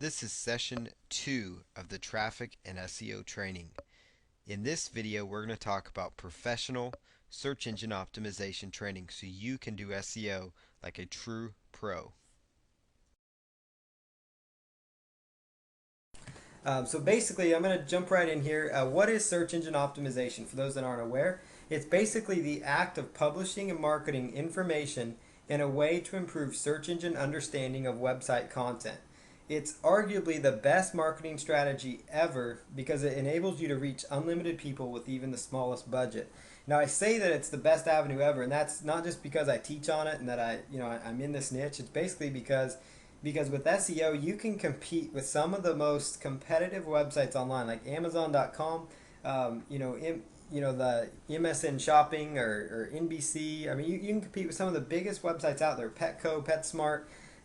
This is session 2 of the traffic and SEO training. In this video, we're going to talk about professional search engine optimization training so you can do SEO like a true pro. So basically, I'm going to jump right in here. What is search engine optimization? For those that aren't aware, it's basically the act of publishing and marketing information in a way to improve search engine understanding of website content. It's arguably the best marketing strategy ever because it enables you to reach unlimited people with even the smallest budget. Now, I say that it's the best avenue ever, and that's not just because I teach on it and that I'm in this niche. It's basically because with SEO you can compete with some of the most competitive websites online, like Amazon.com, the MSN Shopping or NBC. I mean, you can compete with some of the biggest websites out there, Petco, PetSmart,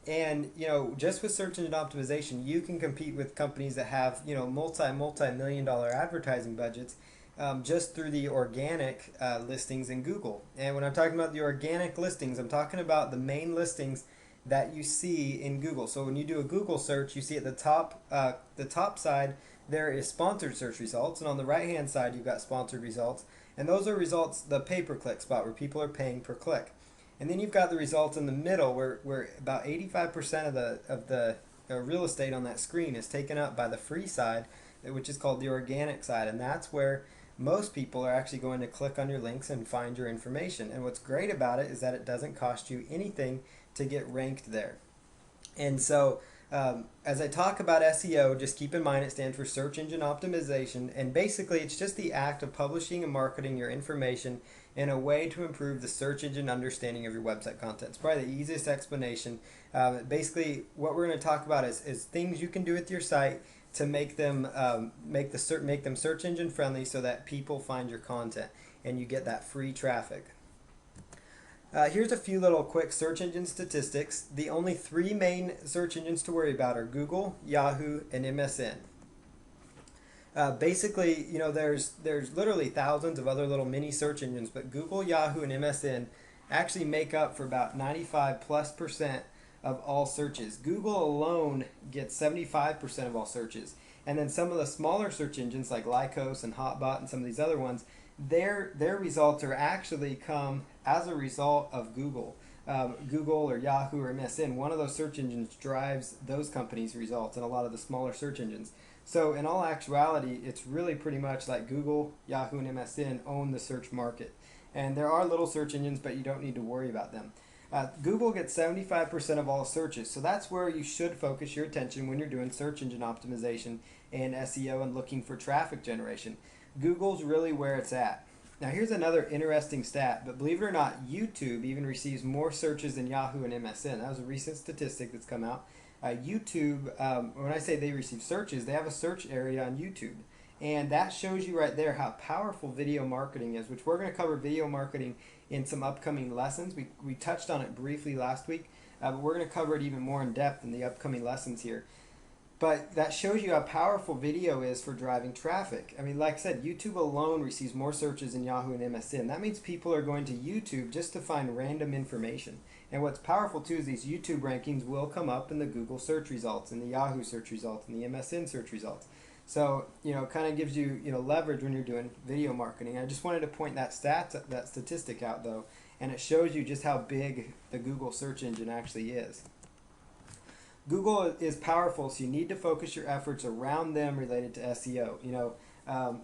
and just with search engine optimization, you can compete with companies that have multi-million dollar advertising budgets. Just through the organic listings in Google. And when I'm talking about the organic listings, I'm talking about the main listings that you see in Google. So when you do a Google search, you see at the top side there is sponsored search results, and on the right hand side you've got sponsored results, and those are results, the pay-per-click spot where people are paying per click. And then you've got the results in the middle where about 85% of the real estate on that screen is taken up by the free side, which is called the organic side, and that's where most people are actually going to click on your links and find your information. And what's great about it is that it doesn't cost you anything to get ranked there. And so, as I talk about SEO, just keep in mind it stands for search engine optimization. And basically, it's just the act of publishing and marketing your information in a way to improve the search engine understanding of your website content. It's probably the easiest explanation. Basically, what we're going to talk about is things you can do with your site to make them make them search engine friendly so that people find your content and you get that free traffic. Here's a few little quick search engine statistics. The only three main search engines to worry about are Google, Yahoo, and MSN. Basically, there's literally thousands of other little mini search engines, but Google, Yahoo, and MSN actually make up for about 95+% of all searches. Google alone gets 75% of all searches. And then some of the smaller search engines like Lycos and Hotbot and some of these other ones, their results are actually come as a result of Google. Google or Yahoo or MSN, one of those search engines drives those companies' results and a lot of the smaller search engines. So in all actuality, it's really pretty much like Google, Yahoo, and MSN own the search market. And there are little search engines, but you don't need to worry about them. Google gets 75% of all searches, so that's where you should focus your attention when you're doing search engine optimization and SEO and looking for traffic generation. Google's really where it's at. Now here's another interesting stat, but believe it or not, YouTube even receives more searches than Yahoo and MSN. That was a recent statistic that's come out. YouTube, when I say they receive searches, they have a search area on YouTube. And that shows you right there how powerful video marketing is, which we're going to cover video marketing in some upcoming lessons. We touched on it briefly last week, but we're going to cover it even more in depth in the upcoming lessons here. But that shows you how powerful video is for driving traffic. I mean, like I said, YouTube alone receives more searches than Yahoo and MSN. That means people are going to YouTube just to find random information. And what's powerful too is these YouTube rankings will come up in the Google search results, in the Yahoo search results, and the MSN search results. So, it kind of gives you, leverage when you're doing video marketing. I just wanted to point that statistic out though, and it shows you just how big the Google search engine actually is. Google is powerful, so you need to focus your efforts around them related to SEO.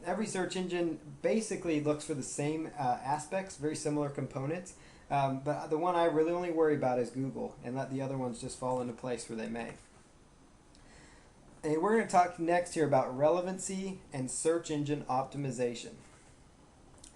Every search engine basically looks for the same aspects, very similar components, but the one I really only worry about is Google, and let the other ones just fall into place where they may. And we're going to talk next here about relevancy and search engine optimization.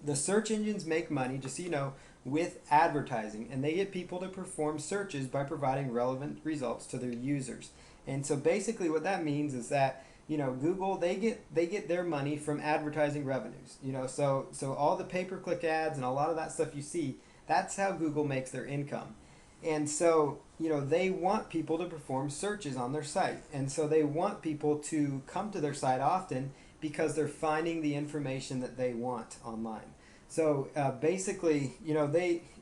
The search engines make money, just so you know, with advertising, and they get people to perform searches by providing relevant results to their users. And so basically what that means is that Google, they get their money from advertising revenues. So all the pay-per-click ads and a lot of that stuff you see, that's how Google makes their income. And so they want people to perform searches on their site, and so they want people to come to their site often because they're finding the information that they want online. So basically,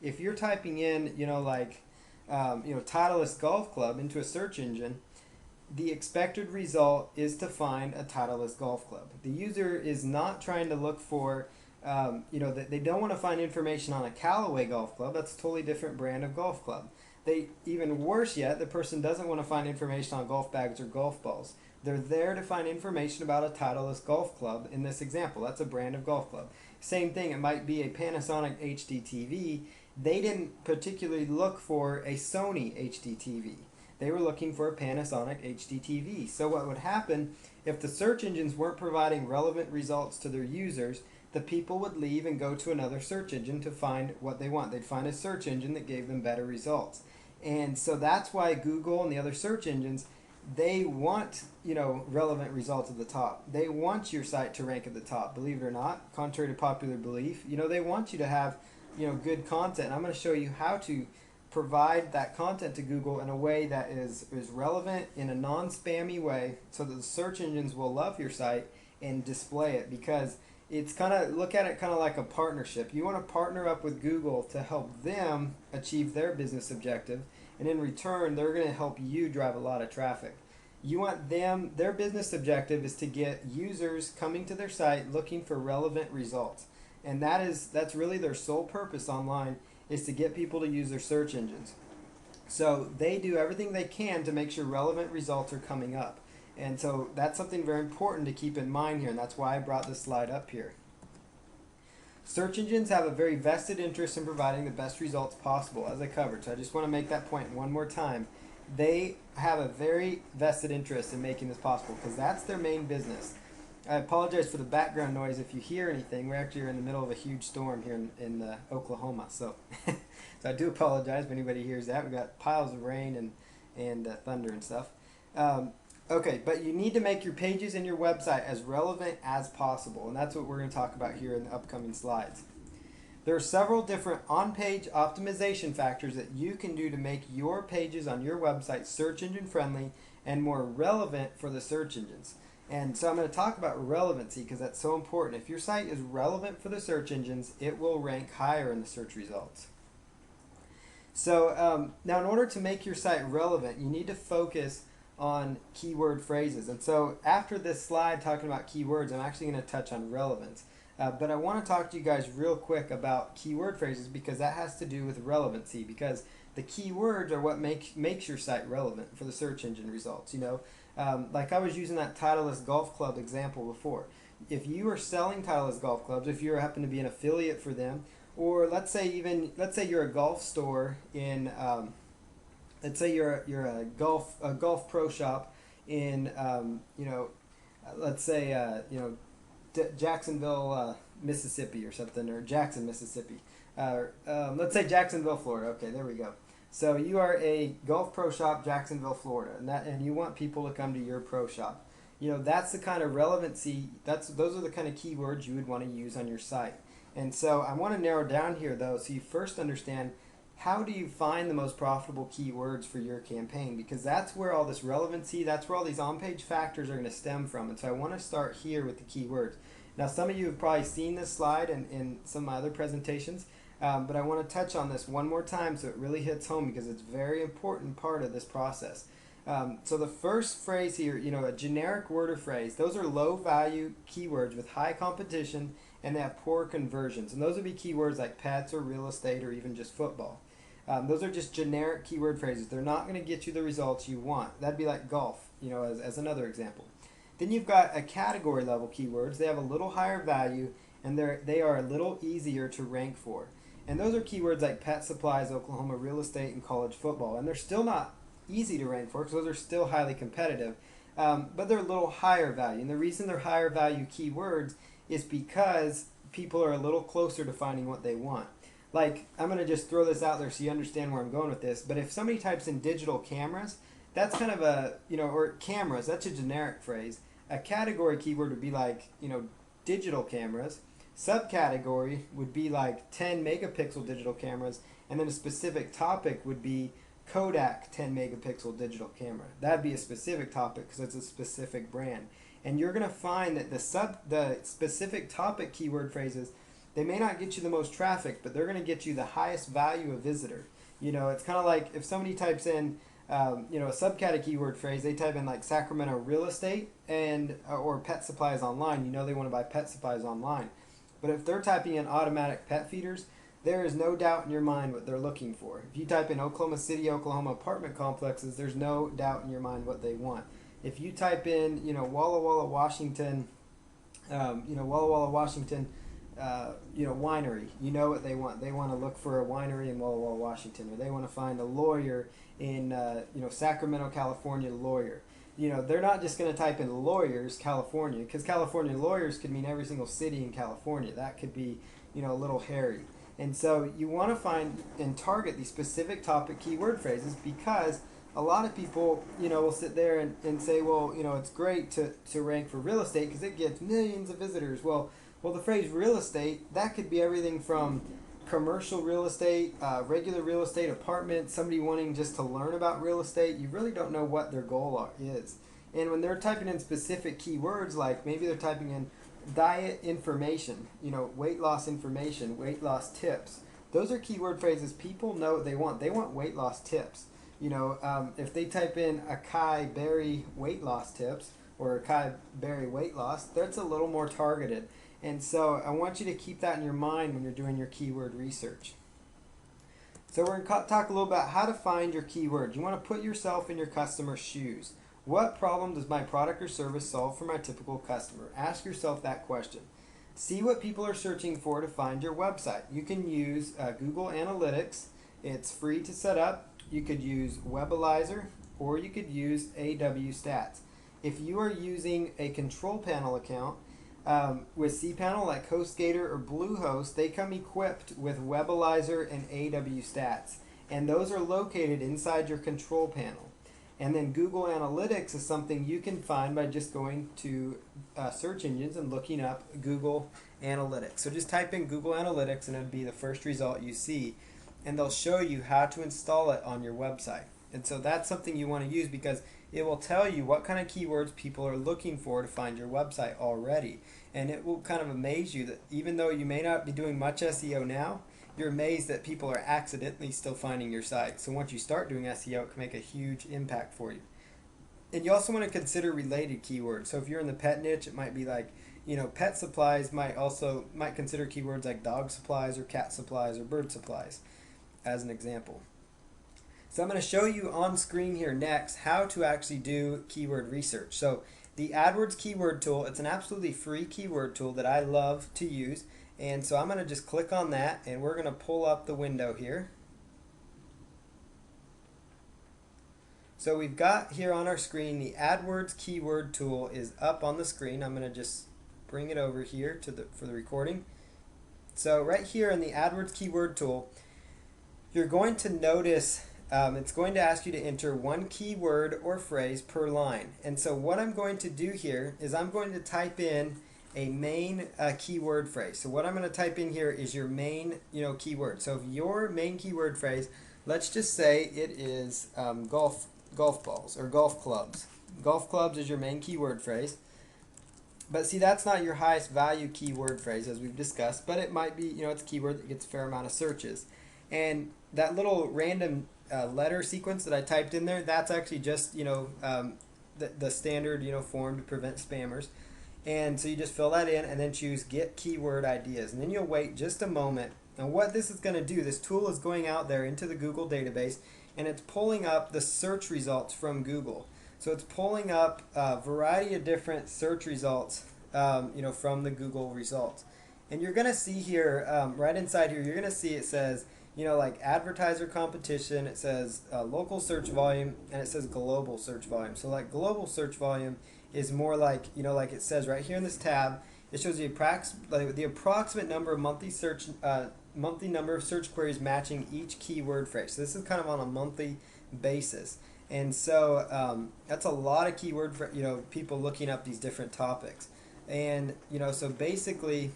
if you're typing in, Titleist Golf Club into a search engine, the expected result is to find a Titleist golf club. The user is not trying to look for, they don't want to find information on a Callaway golf club. That's a totally different brand of golf club. Even worse yet, the person doesn't want to find information on golf bags or golf balls. They're there to find information about a Titleist golf club in this example. That's a brand of golf club. Same thing, it might be a Panasonic HD TV. They didn't particularly look for a Sony HD TV. They were looking for a Panasonic HD TV. So what would happen if the search engines weren't providing relevant results to their users, the people would leave and go to another search engine to find what they want. They'd find a search engine that gave them better results. And so that's why Google and the other search engines, they want, relevant results at the top. They want your site to rank at the top, believe it or not, contrary to popular belief. They want you to have, good content. And I'm going to show you how to provide that content to Google in a way that is relevant, in a non-spammy way, so that the search engines will love your site and display it. Because it's look at it kind of like a partnership. You want to partner up with Google to help them achieve their business objective, and in return they're going to help you drive a lot of traffic. You want them, their business objective is to get users coming to their site looking for relevant results. And that's really their sole purpose online, is to get people to use their search engines. So they do everything they can to make sure relevant results are coming up. And so that's something very important to keep in mind here, and that's why I brought this slide up here. Search engines have a very vested interest in providing the best results possible, as I covered. So I just want to make that point one more time. They have a very vested interest in making this possible because that's their main business. I apologize for the background noise if you hear anything. We're actually in the middle of a huge storm here in Oklahoma, so so I do apologize if anybody hears that. We've got piles of rain and thunder and stuff. Okay, but you need to make your pages and your website as relevant as possible, and that's what we're going to talk about here in the upcoming slides. There are several different on-page optimization factors that you can do to make your pages on your website search engine friendly and more relevant for the search engines. And so I'm going to talk about relevancy because that's so important. If your site is relevant for the search engines, it will rank higher in the search results. So now in order to make your site relevant, you need to focus on keyword phrases. And so after this slide talking about keywords, I'm actually going to touch on relevance. But I want to talk to you guys real quick about keyword phrases because that has to do with relevancy, because the keywords are what makes your site relevant for the search engine results. Like I was using that Titleist Golf Club example before. If you are selling Titleist golf clubs, if you happen to be an affiliate for them, or let's say you're a golf store in let's say you're a golf pro shop in let's say Jacksonville, Mississippi or something, or Jackson, Mississippi. Let's say Jacksonville, Florida. Okay, there we go. So you are a golf pro shop, Jacksonville, Florida, and you want people to come to your pro shop. That's the kind of relevancy. Those are the kind of keywords you would want to use on your site. And so I want to narrow down here though, so you first understand how do you find the most profitable keywords for your campaign, because that's where all this relevancy, that's where all these on-page factors are going to stem from. And so I want to start here with the keywords. Now some of you have probably seen this slide in some of my other presentations, but I want to touch on this one more time so it really hits home because it's a very important part of this process. So the first phrase here, a generic word or phrase, those are low value keywords with high competition and they have poor conversions. And those would be keywords like pets or real estate or even just football. Those are just generic keyword phrases. They're not going to get you the results you want. That'd be like golf, as another example. Then you've got a category level keywords. They have a little higher value and they are a little easier to rank for. And those are keywords like pet supplies, Oklahoma real estate, and college football. And they're still not easy to rank for because those are still highly competitive. But they're a little higher value. And the reason they're higher value keywords is because people are a little closer to finding what they want. Like, I'm going to just throw this out there so you understand where I'm going with this. But if somebody types in digital cameras, that's kind of a, or cameras, that's a generic phrase. A category keyword would be like, digital cameras. Subcategory would be like 10 megapixel digital cameras. And then a specific topic would be Kodak 10 megapixel digital camera. That'd be a specific topic because it's a specific brand. And you're going to find that the specific topic keyword phrases, they may not get you the most traffic, but they're going to get you the highest value of visitor. It's kind of like if somebody types in a subcategory keyword phrase, they type in like Sacramento real estate and or pet supplies online. You know they want to buy pet supplies online. But if they're typing in automatic pet feeders, there is no doubt in your mind what they're looking for. If you type in Oklahoma City, Oklahoma apartment complexes, there's no doubt in your mind what they want. If you type in, Walla Walla, Washington, Walla Walla, Washington, winery, you know what they want. They want to look for a winery in Walla Walla, Washington, or they want to find a lawyer in, Sacramento, California, lawyer. They're not just going to type in lawyers, California, because California lawyers could mean every single city in California. That could be, a little hairy. And so you want to find and target these specific topic keyword phrases because a lot of people, will sit there and say, well, it's great to rank for real estate because it gets millions of visitors. Well, the phrase real estate, that could be everything from commercial real estate, regular real estate, apartments, somebody wanting just to learn about real estate. You really don't know what their goal is. And when they're typing in specific keywords, like maybe they're typing in diet information, weight loss information, weight loss tips. Those are keyword phrases people know what they want. They want weight loss tips. If they type in acai berry weight loss tips or acai berry weight loss, that's a little more targeted. And so I want you to keep that in your mind when you're doing your keyword research. So we're going to talk a little about how to find your keywords. You want to put yourself in your customer's shoes. What problem does my product or service solve for my typical customer? Ask yourself that question. See what people are searching for to find your website. You can use Google Analytics. It's free to set up. You could use Webalizer or you could use AW Stats. If you are using a control panel account with cPanel like HostGator or Bluehost, they come equipped with Webalizer and AW Stats. And those are located inside your control panel. And then Google Analytics is something you can find by just going to search engines and looking up Google Analytics. So just type in Google Analytics and it'll be the first result you see. And they'll show you how to install it on your website. And so that's something you want to use because it will tell you what kind of keywords people are looking for to find your website already. And it will kind of amaze you that even though you may not be doing much SEO now, you're amazed that people are accidentally still finding your site. So once you start doing SEO, it can make a huge impact for you. And you also want to consider related keywords. So if you're in the pet niche, it might be like, pet supplies might consider keywords like dog supplies or cat supplies or bird supplies as an example. So I'm going to show you on screen here next how to actually do keyword research. So the AdWords keyword tool, it's an absolutely free keyword tool that I love to use. And so I'm going to just click on that and we're going to pull up the window here. So we've got here on our screen the AdWords keyword tool is up on the screen. I'm going to just bring it over here for the recording. So right here in the AdWords keyword tool, you're going to notice it's going to ask you to enter one keyword or phrase per line. And so what I'm going to do here is I'm going to type in a main keyword phrase. So what I'm going to type in here is your main keyword. So if your main keyword phrase, let's just say it is golf balls or golf clubs. Golf clubs is your main keyword phrase. But see, that's not your highest value keyword phrase as we've discussed, but it might be, it's a keyword that gets a fair amount of searches. And that little random letter sequence that I typed in there, that's actually just, the standard, form to prevent spammers. And so you just fill that in and then choose Get Keyword Ideas. And then you'll wait just a moment. And what this is going to do, this tool is going out there into the Google database and it's pulling up the search results from Google. So it's pulling up a variety of different search results, from the Google results. And you're going to see here, right inside here, you're going to see it says, like advertiser competition, it says local search volume, and it says global search volume. So like global search volume is more like, like it says right here in this tab, it shows the approximate number of monthly number of search queries matching each keyword phrase. So this is kind of on a monthly basis. And so that's a lot of keyword for, people looking up these different topics. And, so basically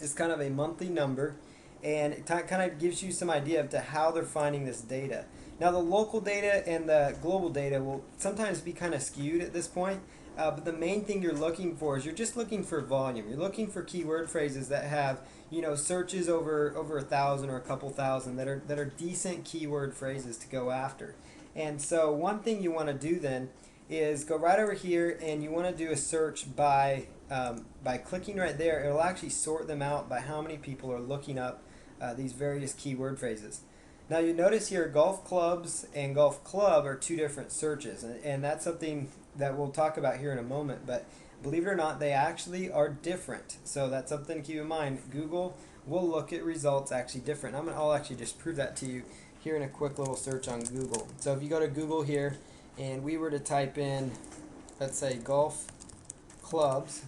it's kind of a monthly number. And it kind of gives you some idea of to how they're finding this data. Now the local data and the global data will sometimes be kind of skewed at this point, but the main thing you're looking for is you're just looking for volume. You're looking for keyword phrases that have searches over 1,000 or a couple thousand that are decent keyword phrases to go after. And so one thing you want to do then is go right over here and you want to do a search by clicking right there. It'll actually sort them out by how many people are looking up these various keyword phrases. Now you notice here golf clubs and golf club are two different searches, and that's something that we'll talk about here in a moment, but believe it or not, they actually are different. So that's something to keep in mind. Google will look at results actually different. I'll actually just prove that to you here in a quick little search on Google. So if you go to Google here and we were to type in, let's say, golf clubs,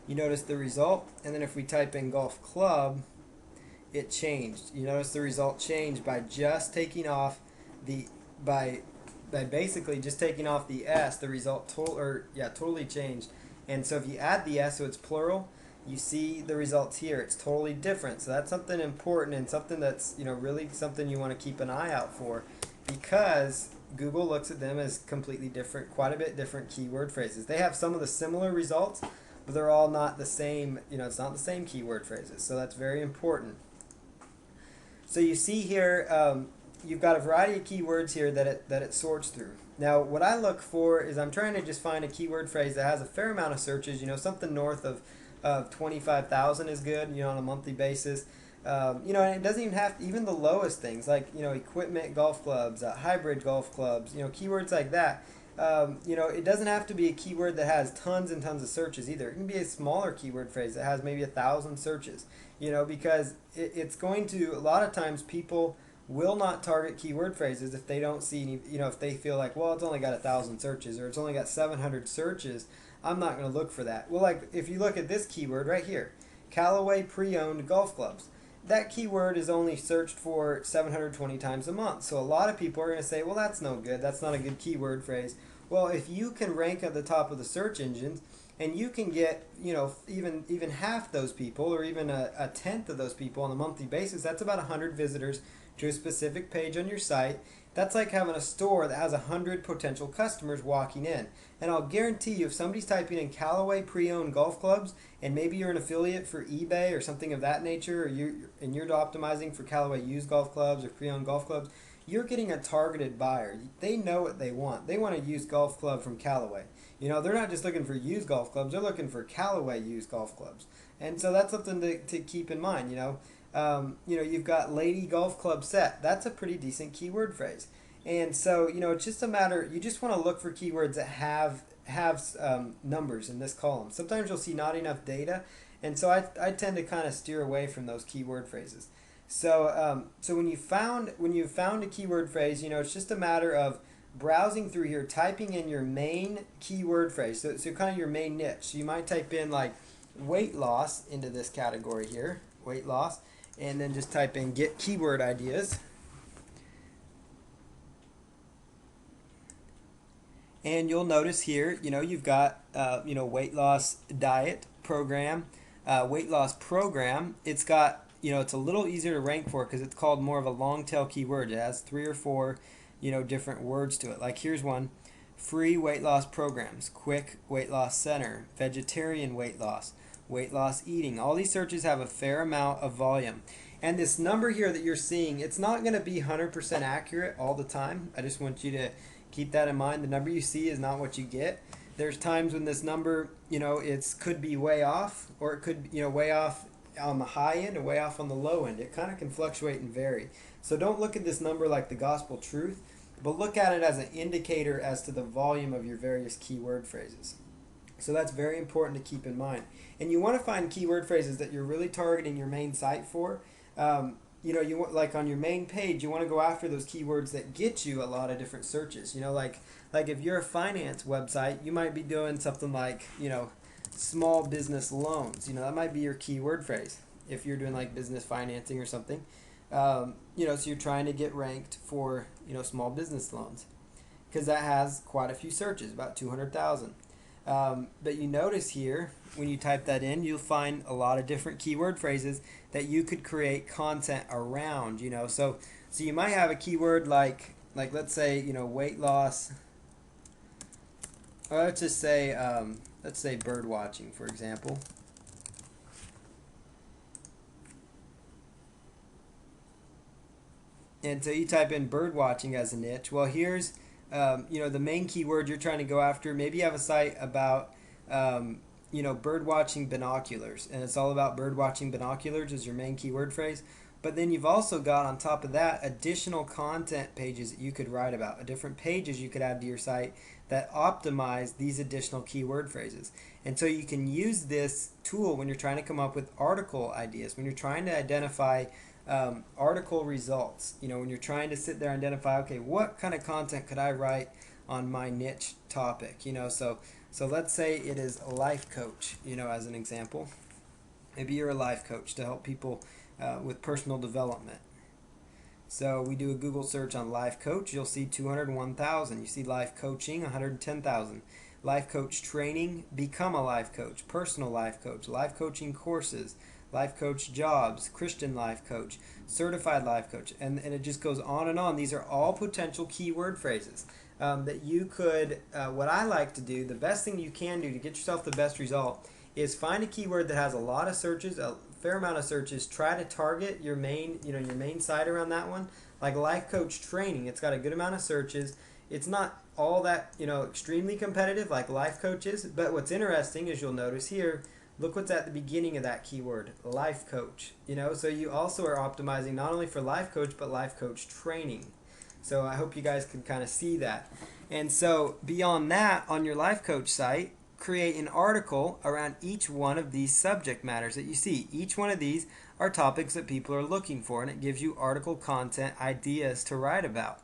you notice the result, and then if we type in golf club, it changed. You notice the result changed by just taking off the by basically just taking off the S. The result totally changed. And so if you add the S, so it's plural, you see the results here. It's totally different. So that's something important and something that's really something you want to keep an eye out for, because Google looks at them as completely different, quite a bit different keyword phrases. They have some of the similar results, but they're all not the same. It's not the same keyword phrases. So that's very important. So you see here, you've got a variety of keywords here that it sorts through. Now, what I look for is I'm trying to just find a keyword phrase that has a fair amount of searches. Something north of 25,000 is good. On a monthly basis. And it doesn't even have to, even the lowest things like equipment golf clubs, hybrid golf clubs. Keywords like that. It doesn't have to be a keyword that has tons and tons of searches either. It can be a smaller keyword phrase that has maybe 1,000 searches. Because it's going to, a lot of times people will not target keyword phrases if they don't see any, if they feel like, well, it's only got 1,000 searches or it's only got 700 searches, I'm not going to look for that. Well, like if you look at this keyword right here, Callaway pre-owned golf clubs, that keyword is only searched for 720 times a month. So a lot of people are going to say, well, that's no good. That's not a good keyword phrase. Well, if you can rank at the top of the search engines, and you can get, even half those people or even a tenth of those people on a monthly basis, that's about 100 visitors to a specific page on your site. That's like having a store that has 100 potential customers walking in. And I'll guarantee you, if somebody's typing in Callaway pre-owned golf clubs, and maybe you're an affiliate for eBay or something of that nature, or you're optimizing for Callaway used golf clubs or pre-owned golf clubs, you're getting a targeted buyer. They know what they want. They want a used golf club from Callaway. They're not just looking for used golf clubs. They're looking for Callaway used golf clubs. And so that's something to keep in mind. You've got Lady Golf Club Set. That's a pretty decent keyword phrase. And so, it's just a matter, you just want to look for keywords that have numbers in this column. Sometimes you'll see not enough data. And so I tend to kind of steer away from those keyword phrases. So when you found a keyword phrase, it's just a matter of browsing through here, typing in your main keyword phrase. So kind of your main niche. So you might type in like weight loss into this category here, weight loss, and then just type in get keyword ideas. And you'll notice here, you've got, weight loss diet program, weight loss program. It's got, it's a little easier to rank for because it's called more of a long tail keyword. It has 3 or 4, different words to it. Like here's one: free weight loss programs, quick weight loss center, vegetarian weight loss eating. All these searches have a fair amount of volume. And this number here that you're seeing, it's not going to be 100% accurate all the time. I just want you to keep that in mind. The number you see is not what you get. There's times when this number, could be way off, or it could, way off on the high end or way off on the low end. It kind of can fluctuate and vary. So don't look at this number like the gospel truth, but look at it as an indicator as to the volume of your various keyword phrases. So that's very important to keep in mind. And you want to find keyword phrases that you're really targeting your main site for. You want, like on your main page, you want to go after those keywords that get you a lot of different searches. Like if you're a finance website, you might be doing something like, small business loans. That might be your keyword phrase if you're doing like business financing or something. So you're trying to get ranked for, small business loans, because that has quite a few searches, about 200,000. But you notice here, when you type that in, you'll find a lot of different keyword phrases that you could create content around, So you might have a keyword like let's say, weight loss, or let's say bird watching, for example. And so you type in bird watching as a niche. Well, here's the main keyword you're trying to go after. Maybe you have a site about bird watching binoculars, and it's all about bird watching binoculars as your main keyword phrase. But then you've also got on top of that additional content pages that you could write about, different pages you could add to your site that optimize these additional keyword phrases. And so you can use this tool when you're trying to come up with article ideas, when you're trying to identify article results. When you're trying to sit there and identify, okay, what kind of content could I write on my niche topic? So let's say it is a life coach, as an example. Maybe you're a life coach to help people with personal development. So we do a Google search on life coach, you'll see 201,000. You see life coaching, 110,000. Life coach training, become a life coach, personal life coaching courses, life coach jobs, Christian life coach, certified life coach, and it just goes on and on. These are all potential keyword phrases that you could, what I like to do, the best thing you can do to get yourself the best result is find a keyword that has a lot of searches, a fair amount of searches. Try to target your main, your main site around that one. Like life coach training, it's got a good amount of searches. It's not all that, extremely competitive like life coach is, but what's interesting is you'll notice here, look what's at the beginning of that keyword, life coach. So you also are optimizing not only for life coach, but life coach training. So I hope you guys can kind of see that. And so beyond that, on your life coach site, create an article around each one of these subject matters that you see. Each one of these are topics that people are looking for, and it gives you article content ideas to write about.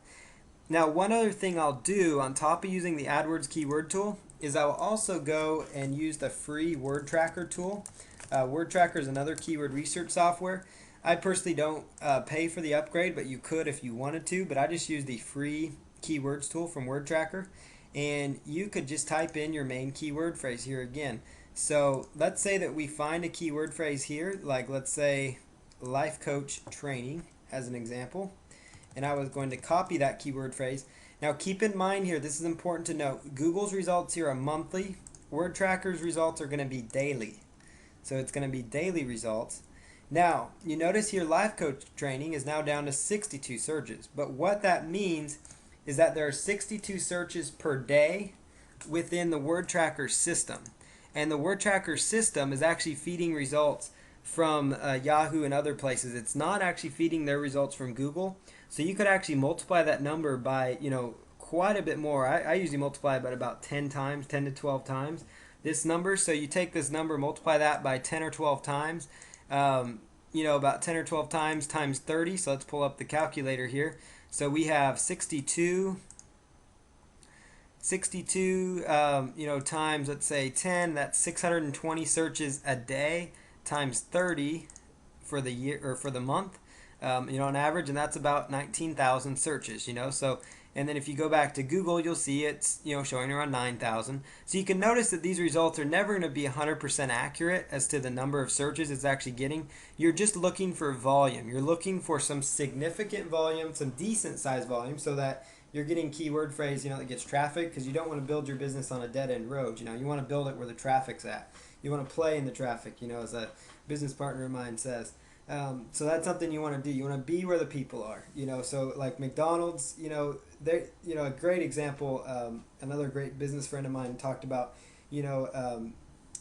Now, one other thing I'll do on top of using the AdWords keyword tool is I will also go and use the free word tracker tool. Word tracker is another keyword research software. I personally don't pay for the upgrade, but you could if you wanted to. But I just use the free keywords tool from Word Tracker, and you could just type in your main keyword phrase here again. So let's say that we find a keyword phrase here, like let's say life coach training as an example, and I was going to copy that keyword phrase. Now keep in mind here, this is important to note, Google's results here are monthly, Word Tracker's results are going to be daily. So it's going to be daily results. Now, you notice here life coach training is now down to 62 searches. But what that means is that there are 62 searches per day within the Word Tracker system. And the Word Tracker system is actually feeding results from Yahoo and other places. It's not actually feeding their results from Google. So you could actually multiply that number by, quite a bit more. I usually multiply it by about 10 times, 10 to 12 times this number. So you take this number, multiply that by 10 or 12 times, about 10 or 12 times 30. So let's pull up the calculator here. So we have 62 times, let's say 10, that's 620 searches a day times 30 for the year or for the month, on average, and that's about 19,000 searches, so. And then if you go back to Google, you'll see it's showing around 9,000. So you can notice that these results are never going to be 100% accurate as to the number of searches it's actually getting. You're just looking for volume. You're looking for some significant volume, some decent size volume, so that you're getting keyword phrase that gets traffic, because you don't want to build your business on a dead end road. You want to build it where the traffic's at. You want to play in the traffic, as a business partner of mine says. So that's something you want to do. You want to be where the people are. So like McDonald's, they, a great example. Another great business friend of mine talked about,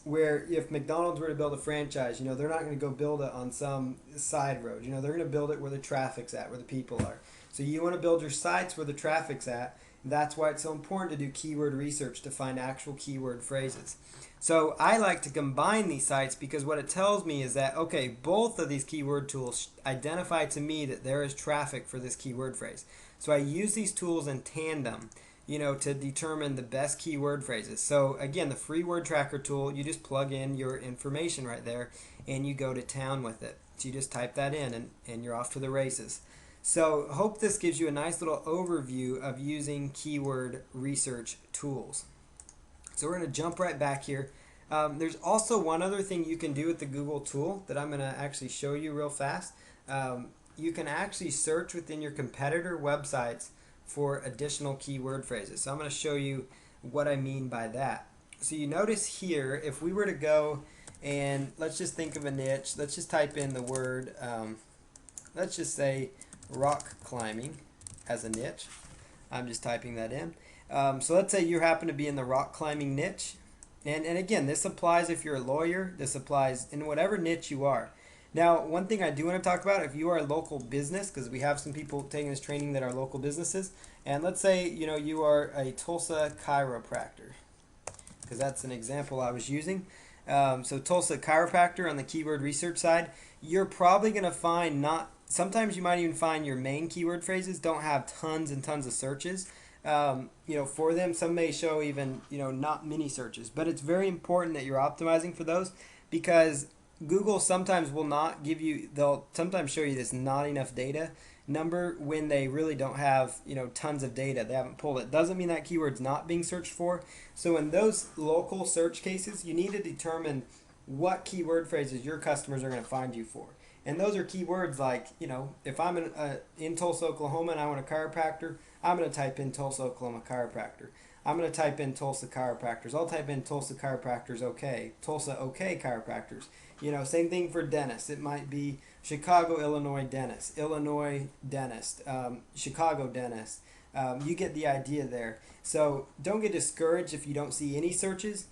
where if McDonald's were to build a franchise, they're not going to go build it on some side road. They're going to build it where the traffic's at, where the people are. So you want to build your sites where the traffic's at. That's why it's so important to do keyword research to find actual keyword phrases. So I like to combine these sites because what it tells me is that, okay, both of these keyword tools identify to me that there is traffic for this keyword phrase. So I use these tools in tandem, to determine the best keyword phrases. So again, the free word tracker tool, you just plug in your information right there and you go to town with it. So you just type that in and you're off to the races. So hope this gives you a nice little overview of using keyword research tools. So we're going to jump right back here. There's also one other thing you can do with the Google tool that I'm going to actually show you real fast. You can actually search within your competitor websites for additional keyword phrases. So I'm going to show you what I mean by that. So you notice here, if we were to go and let's just think of a niche. Let's just type in the word, let's just say rock climbing as a niche. I'm just typing that in. So let's say you happen to be in the rock climbing niche. And again, this applies if you're a lawyer. This applies in whatever niche you are. Now, one thing I do want to talk about, if you are a local business, because we have some people taking this training that are local businesses, and let's say you are a Tulsa chiropractor, because that's an example I was using. So Tulsa chiropractor on the keyword research side, you're probably going to find not. Sometimes you might even find your main keyword phrases don't have tons and tons of searches. For them, some may show even not many searches, but it's very important that you're optimizing for those, because Google sometimes will not give you. They'll sometimes show you this not enough data number when they really don't have tons of data. They haven't pulled it. Doesn't mean that keyword's not being searched for. So in those local search cases, you need to determine what keyword phrases your customers are going to find you for. And those are keywords like, if I'm in Tulsa, Oklahoma, and I want a chiropractor, I'm going to type in Tulsa, Oklahoma chiropractor. I'm going to type in Tulsa chiropractors. I'll type in Tulsa chiropractors okay. Tulsa okay chiropractors. Same thing for dentists. It might be Chicago, Illinois dentist, Illinois dentist, Chicago dentist. You get the idea there. So don't get discouraged if you don't see any searches,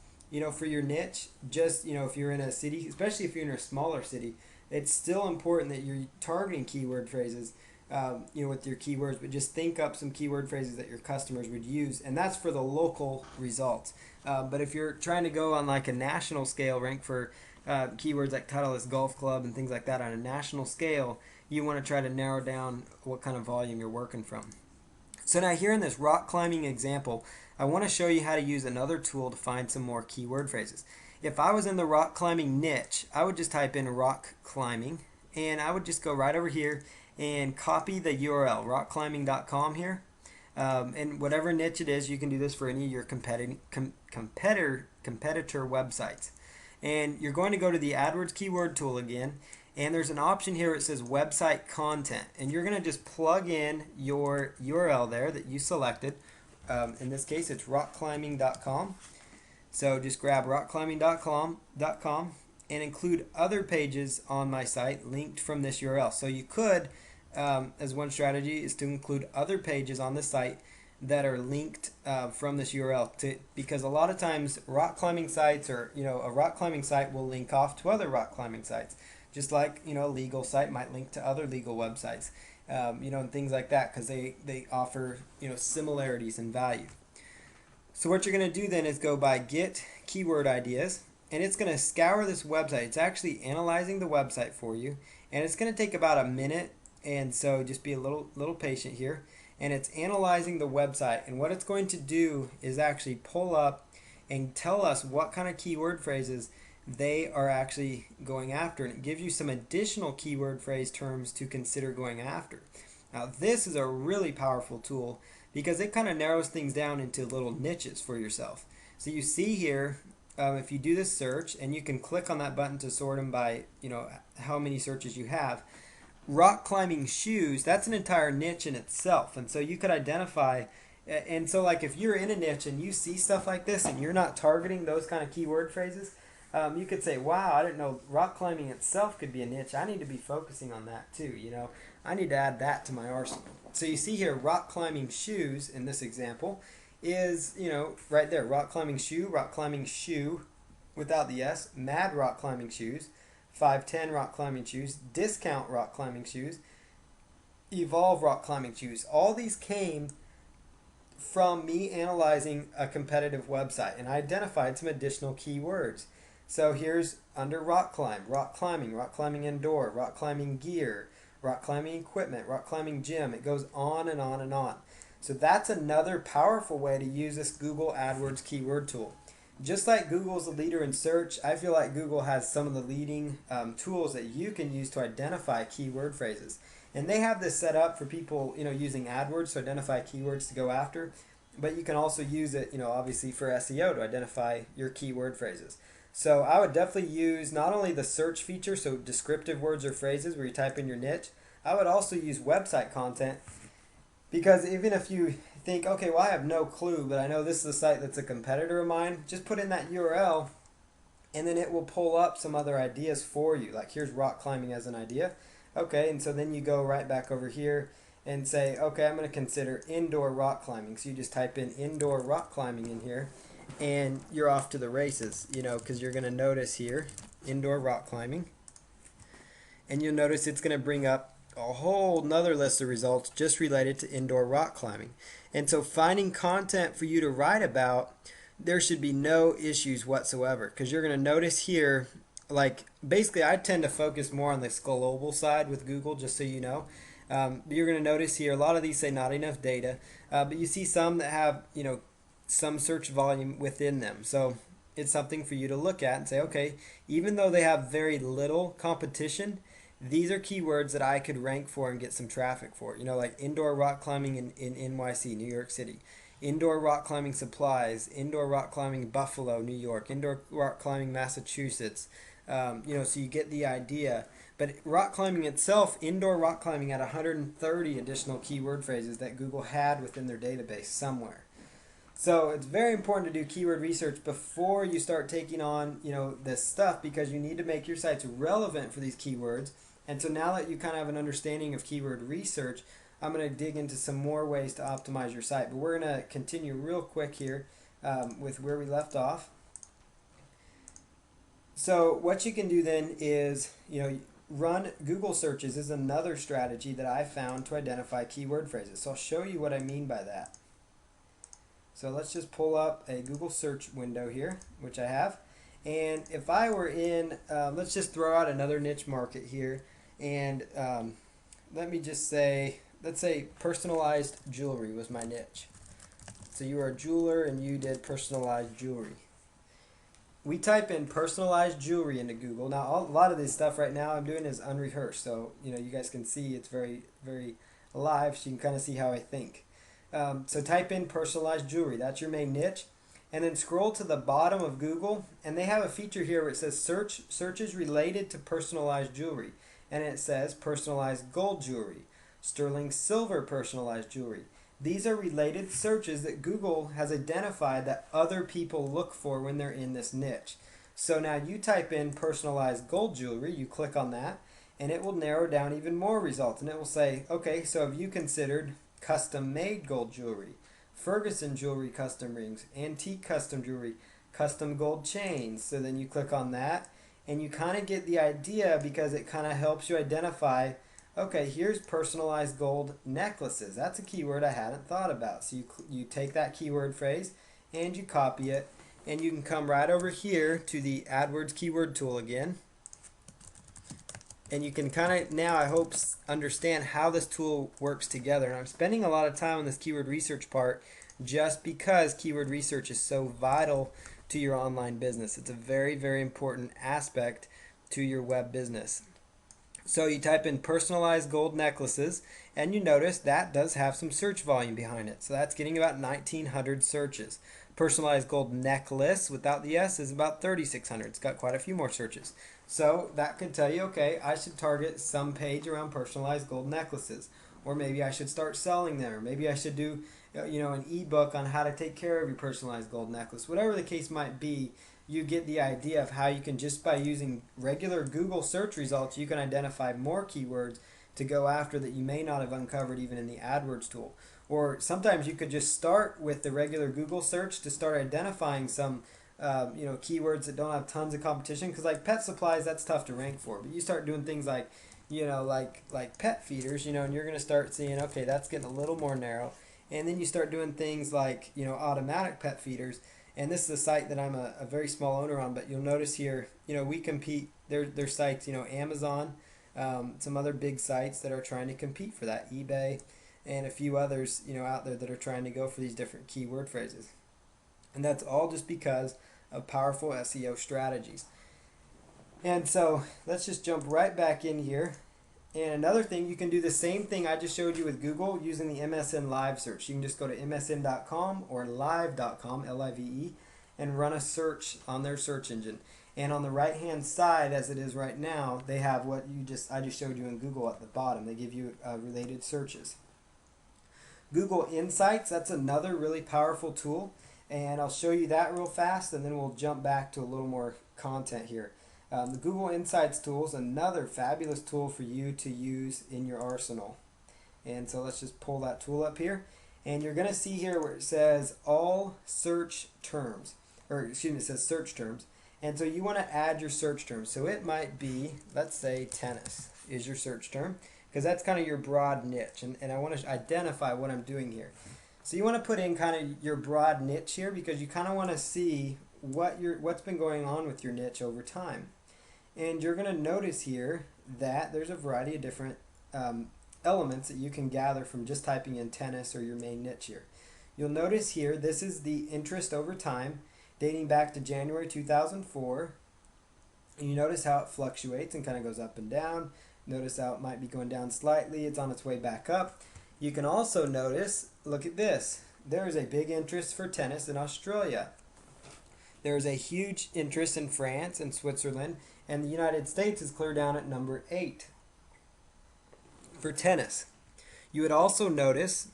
for your niche. Just, if you're in a city, especially if you're in a smaller city, it's still important that you're targeting keyword phrases, with your keywords, but just think up some keyword phrases that your customers would use, and that's for the local results. But if you're trying to go on like a national scale, rank for keywords like Titleist Golf Club and things like that on a national scale, you want to try to narrow down what kind of volume you're working from. So now here in this rock climbing example, I want to show you how to use another tool to find some more keyword phrases. If I was in the rock climbing niche, I would just type in rock climbing, and I would just go right over here and copy the URL, rockclimbing.com here. And whatever niche it is, you can do this for any of your competitor websites. And you're going to go to the AdWords keyword tool again, and there's an option here that says website content, and you're going to just plug in your URL there that you selected. In this case, it's rockclimbing.com. So just grab rockclimbing.com and include other pages on my site linked from this URL. So you could, as one strategy, is to include other pages on the site that are linked from this URL, because a lot of times rock climbing sites, or a rock climbing site will link off to other rock climbing sites, just like a legal site might link to other legal websites, and things like that, because they offer similarities in value. So what you're going to do then is go by get keyword ideas, and it's going to scour this website. It's actually analyzing the website for you, and it's going to take about a minute, and so just be a little patient here. And it's analyzing the website, and what it's going to do is actually pull up and tell us what kind of keyword phrases they are actually going after, and it gives you some additional keyword phrase terms to consider going after. Now this is a really powerful tool because it kind of narrows things down into little niches for yourself. So you see here, if you do this search, and you can click on that button to sort them by how many searches you have. Rock climbing shoes, that's an entire niche in itself, and so you could identify, and so like if you're in a niche and you see stuff like this and you're not targeting those kind of keyword phrases, you could say, wow, I didn't know rock climbing itself could be a niche. I need to be focusing on that too. I need to add that to my arsenal. So you see here, rock climbing shoes in this example is right there, rock climbing shoe without the S, mad rock climbing shoes, 510 rock climbing shoes, discount rock climbing shoes, evolve rock climbing shoes. All these came from me analyzing a competitive website, and I identified some additional keywords. So here's under rock climbing indoor, rock climbing gear, rock climbing equipment, rock climbing gym. It goes on and on and on. So that's another powerful way to use this Google AdWords keyword tool. Just like Google's a leader in search, I feel like Google has some of the leading tools that you can use to identify keyword phrases. And they have this set up for people, using AdWords to identify keywords to go after. But you can also use it, obviously for SEO to identify your keyword phrases. So I would definitely use not only the search feature, so descriptive words or phrases where you type in your niche, I would also use website content, because even if you think, okay, well, I have no clue, but I know this is a site that's a competitor of mine, just put in that URL, and then it will pull up some other ideas for you. Like here's rock climbing as an idea. Okay, and so then you go right back over here and say, okay, I'm going to consider indoor rock climbing. So you just type in indoor rock climbing in here, and you're off to the races, because you're going to notice here indoor rock climbing, and you'll notice it's going to bring up a whole nother list of results just related to indoor rock climbing. And so finding content for you to write about, there should be no issues whatsoever, because you're going to notice here, like basically I tend to focus more on the global side with Google, just so you know. You're going to notice here a lot of these say not enough data, but you see some that have some search volume within them. So it's something for you to look at and say, okay, even though they have very little competition, these are keywords that I could rank for and get some traffic for. Like indoor rock climbing in NYC, New York City, indoor rock climbing supplies, indoor rock climbing Buffalo, New York, indoor rock climbing Massachusetts. So you get the idea. But rock climbing itself, indoor rock climbing had 130 additional keyword phrases that Google had within their database somewhere. So it's very important to do keyword research before you start taking on, this stuff, because you need to make your sites relevant for these keywords. And so now that you kind of have an understanding of keyword research, I'm going to dig into some more ways to optimize your site. But we're going to continue real quick here with where we left off. So what you can do then is, run Google searches is another strategy that I found to identify keyword phrases. So I'll show you what I mean by that. So let's just pull up a Google search window here, which I have. And if I were in, let's just throw out another niche market here. And let me just say, let's say personalized jewelry was my niche. So you are a jeweler and you did personalized jewelry. We type in personalized jewelry into Google. Now, a lot of this stuff right now I'm doing is unrehearsed. So, you guys can see it's very, very live, so you can kind of see how I think. So type in personalized jewelry. That's your main niche. And then scroll to the bottom of Google, and they have a feature here where it says searches related to personalized jewelry. And it says personalized gold jewelry, sterling silver personalized jewelry. These are related searches that Google has identified that other people look for when they're in this niche. So now you type in personalized gold jewelry, you click on that, and it will narrow down even more results. And it will say, okay, so have you considered custom made gold jewelry, Ferguson jewelry custom rings, antique custom jewelry, custom gold chains? So then you click on that, and you kind of get the idea, because it kind of helps you identify, okay, here's personalized gold necklaces. That's a keyword I hadn't thought about. So you take that keyword phrase and you copy it, and you can come right over here to the AdWords keyword tool again. And you can kind of now, I hope, understand how this tool works together. And I'm spending a lot of time on this keyword research part just because keyword research is so vital to your online business. It's a very, very important aspect to your web business. So you type in personalized gold necklaces, and you notice that does have some search volume behind it. So that's getting about 1,900 searches. Personalized gold necklace without the S is about 3,600. It's got quite a few more searches. So that could tell you, okay, I should target some page around personalized gold necklaces. Or maybe I should start selling them. Or maybe I should do an ebook on how to take care of your personalized gold necklace. Whatever the case might be, you get the idea of how you can, just by using regular Google search results, you can identify more keywords to go after that you may not have uncovered even in the AdWords tool. Or sometimes you could just start with the regular Google search to start identifying some keywords that don't have tons of competition, because like pet supplies, that's tough to rank for. But you start doing things like like pet feeders, and you're going to start seeing, okay, that's getting a little more narrow. And then you start doing things like automatic pet feeders. And this is a site that I'm a very small owner on, but you'll notice here, we compete. There's sites, Amazon, some other big sites that are trying to compete for that, eBay, and a few others, out there that are trying to go for these different keyword phrases. And that's all just because of powerful SEO strategies. And so let's just jump right back in here. And another thing, you can do the same thing I just showed you with Google using the MSN Live search. You can just go to msn.com or live.com, L-I-V-E, and run a search on their search engine. And on the right-hand side, as it is right now, they have what I just showed you in Google at the bottom. They give you related searches. Google Insights, that's another really powerful tool. And I'll show you that real fast, and then we'll jump back to a little more content here. The Google Insights tool is another fabulous tool for you to use in your arsenal. And so let's just pull that tool up here. And you're going to see here where it says all search terms, or excuse me, it says search terms. And so you want to add your search terms. So it might be, let's say tennis is your search term, because that's kind of your broad niche. And I want to identify what I'm doing here. So you want to put in kind of your broad niche here because you kind of want to see what's been going on with your niche over time. And you're going to notice here that there's a variety of different elements that you can gather from just typing in tennis or your main niche here. You'll notice here this is the interest over time dating back to January 2004. And you notice how it fluctuates and kind of goes up and down. Notice how it might be going down slightly. It's on its way back up. You can also notice, look at this. There is a big interest for tennis in Australia. There is a huge interest in France and Switzerland, and the United States is clear down at number 8 for tennis. You would also notice,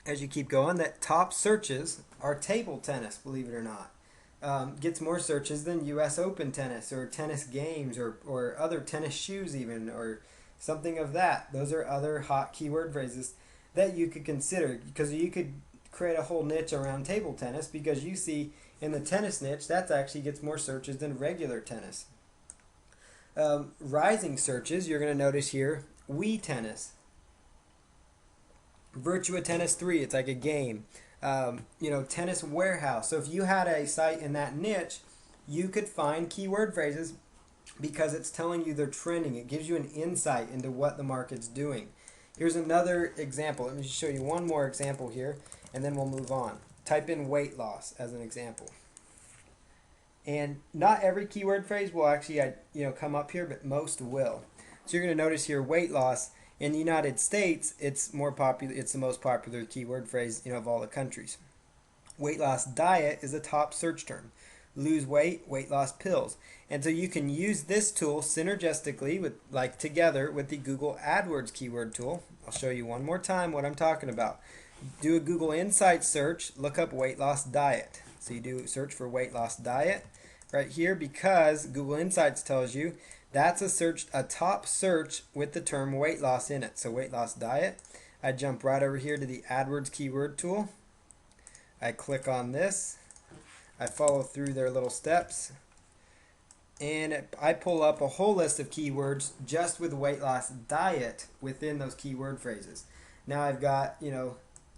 as you keep going, that top searches are table tennis, believe it or not. Gets more searches than US Open tennis or tennis games or other tennis shoes even or something of that. Those are other hot keyword phrases that you could consider because you could create a whole niche around table tennis because you see in the tennis niche that actually gets more searches than regular tennis. Rising searches, you're going to notice here, Wii Tennis. Virtua Tennis 3, it's like a game. Tennis warehouse. So if you had a site in that niche, you could find keyword phrases because it's telling you they're trending. It gives you an insight into what the market's doing. Here's another example. Let me just show you one more example here, and then we'll move on. Type in weight loss as an example. And not every keyword phrase will actually come up here, but most will. So you're going to notice here weight loss. In the United States, it's more popular. It's the most popular keyword phrase of all the countries. Weight loss diet is a top search term. Lose weight, weight loss pills. And so you can use this tool synergistically together with the Google AdWords keyword tool. I'll show you one more time what I'm talking about. Do a Google Insights search, look up weight loss diet. So you do search for weight loss diet right here because Google Insights tells you that's a top search with the term weight loss in it. So weight loss diet. I jump right over here to the AdWords keyword tool. I click on this. I follow through their little steps. And I pull up a whole list of keywords just with weight loss diet within those keyword phrases. Now I've got,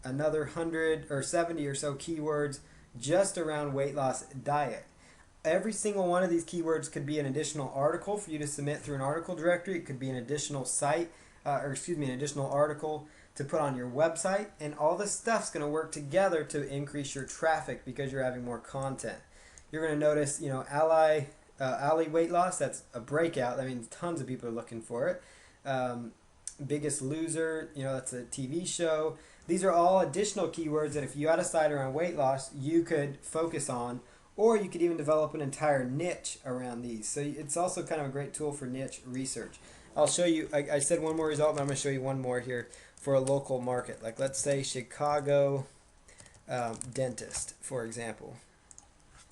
another 100 or 70 or so keywords just around weight loss diet. Every single one of these keywords could be an additional article for you to submit through an article directory. It could be an additional an additional article to put on your website. And all this stuff's going to work together to increase your traffic because you're having more content. You're going to notice, Ally weight loss, that's a breakout. That means tons of people are looking for it. Biggest Loser, that's a TV show. These are all additional keywords that if you had a site around weight loss, you could focus on. Or you could even develop an entire niche around these. So it's also kind of a great tool for niche research. I'll show you, I said one more result, but I'm going to show you one more here for a local market. Like let's say Chicago dentist, for example.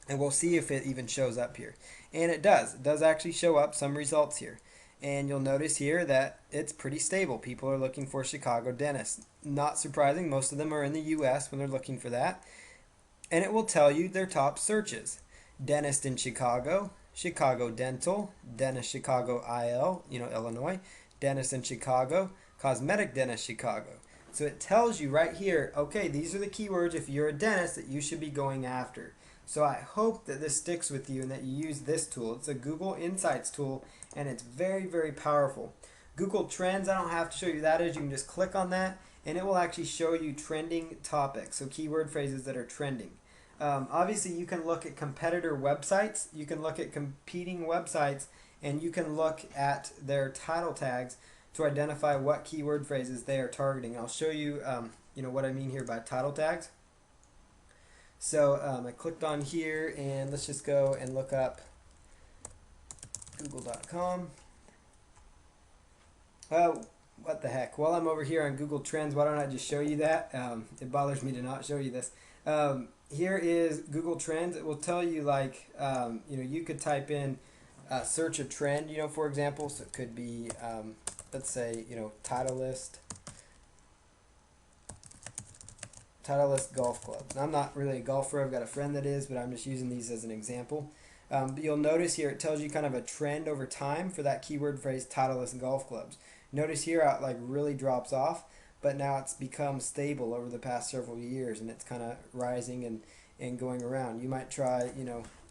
And we'll see if it even shows up here. And it does. It does actually show up some results here. And you'll notice here that it's pretty stable. People are looking for Chicago dentist. Not surprising, most of them are in the US when they're looking for that. And it will tell you their top searches. Dentist in Chicago, Chicago Dental, Dentist Chicago IL, Illinois, Dentist in Chicago, Cosmetic Dentist Chicago. So it tells you right here, okay, these are the keywords if you're a dentist that you should be going after. So I hope that this sticks with you and that you use this tool. It's a Google Insights tool and it's very, very powerful. Google Trends, I don't have to show you that is. You can just click on that and it will actually show you trending topics, so keyword phrases that are trending. Obviously, you can look at competitor websites, you can look at competing websites, and you can look at their title tags to identify what keyword phrases they are targeting. I'll show you, what I mean here by title tags. So I clicked on here, and let's just go and look up google.com. What the heck? While I'm over here on Google Trends, why don't I just show you that? It bothers me to not show you this. Here is Google Trends. It will tell you you could type in search a trend, for example. So it could be, let's say, Titleist golf clubs. And I'm not really a golfer. I've got a friend that is, but I'm just using these as an example. But you'll notice here it tells you kind of a trend over time for that keyword phrase Titleist golf clubs. Notice here how it like really drops off, but now it's become stable over the past several years, and it's kind of rising and going around. You might try,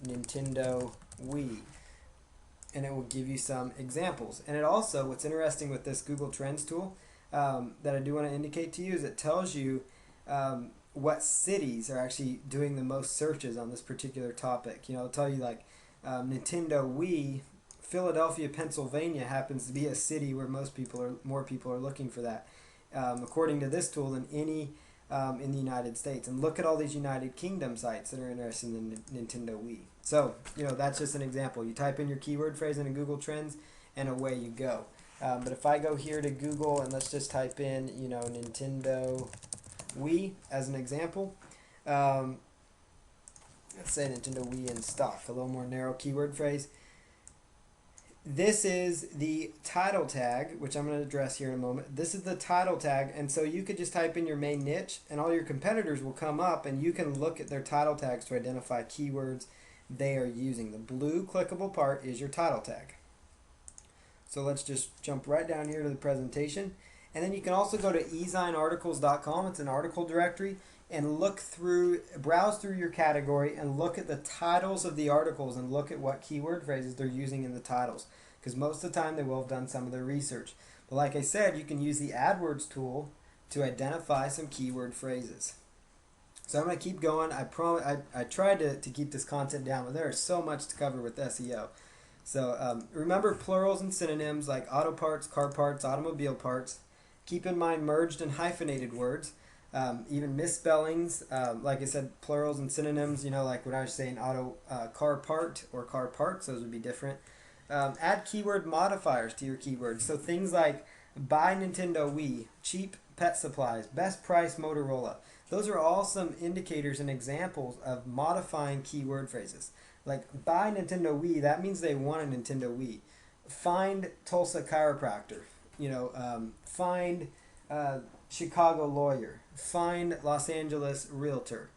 Nintendo Wii, and it will give you some examples. And it also, what's interesting with this Google Trends tool that I do want to indicate to you is it tells you what cities are actually doing the most searches on this particular topic. It'll tell you like Nintendo Wii, Philadelphia, Pennsylvania happens to be a city where more people are looking for that, according to this tool, than any in the United States. And look at all these United Kingdom sites that are interested in Nintendo Wii. So that's just an example. You type in your keyword phrase into Google Trends, and away you go. But if I go here to Google and let's just type in Nintendo Wii as an example. Let's say Nintendo Wii in stock, a little more narrow keyword phrase. This is the title tag, which I'm going to address here in a moment. This is the title tag, and so you could just type in your main niche, and all your competitors will come up, and you can look at their title tags to identify keywords they are using. The blue clickable part is your title tag. So let's just jump right down here to the presentation. And then you can also go to ezinearticles.com. It's an article directory, and browse through your category and look at the titles of the articles and look at what keyword phrases they're using in the titles. Because most of the time they will have done some of their research. But like I said, you can use the AdWords tool to identify some keyword phrases. So I'm going to keep going. I tried to keep this content down, but there is so much to cover with SEO. So remember plurals and synonyms like auto parts, car parts, automobile parts. Keep in mind merged and hyphenated words, even misspellings. Like I said, plurals and synonyms, like when I was saying car part or car parts, those would be different. Add keyword modifiers to your keywords. So things like buy Nintendo Wii, cheap pet supplies, best price Motorola. Those are all some indicators and examples of modifying keyword phrases. Like buy Nintendo Wii, that means they want a Nintendo Wii. Find Tulsa chiropractor. Find Chicago lawyer, find Los Angeles realtor,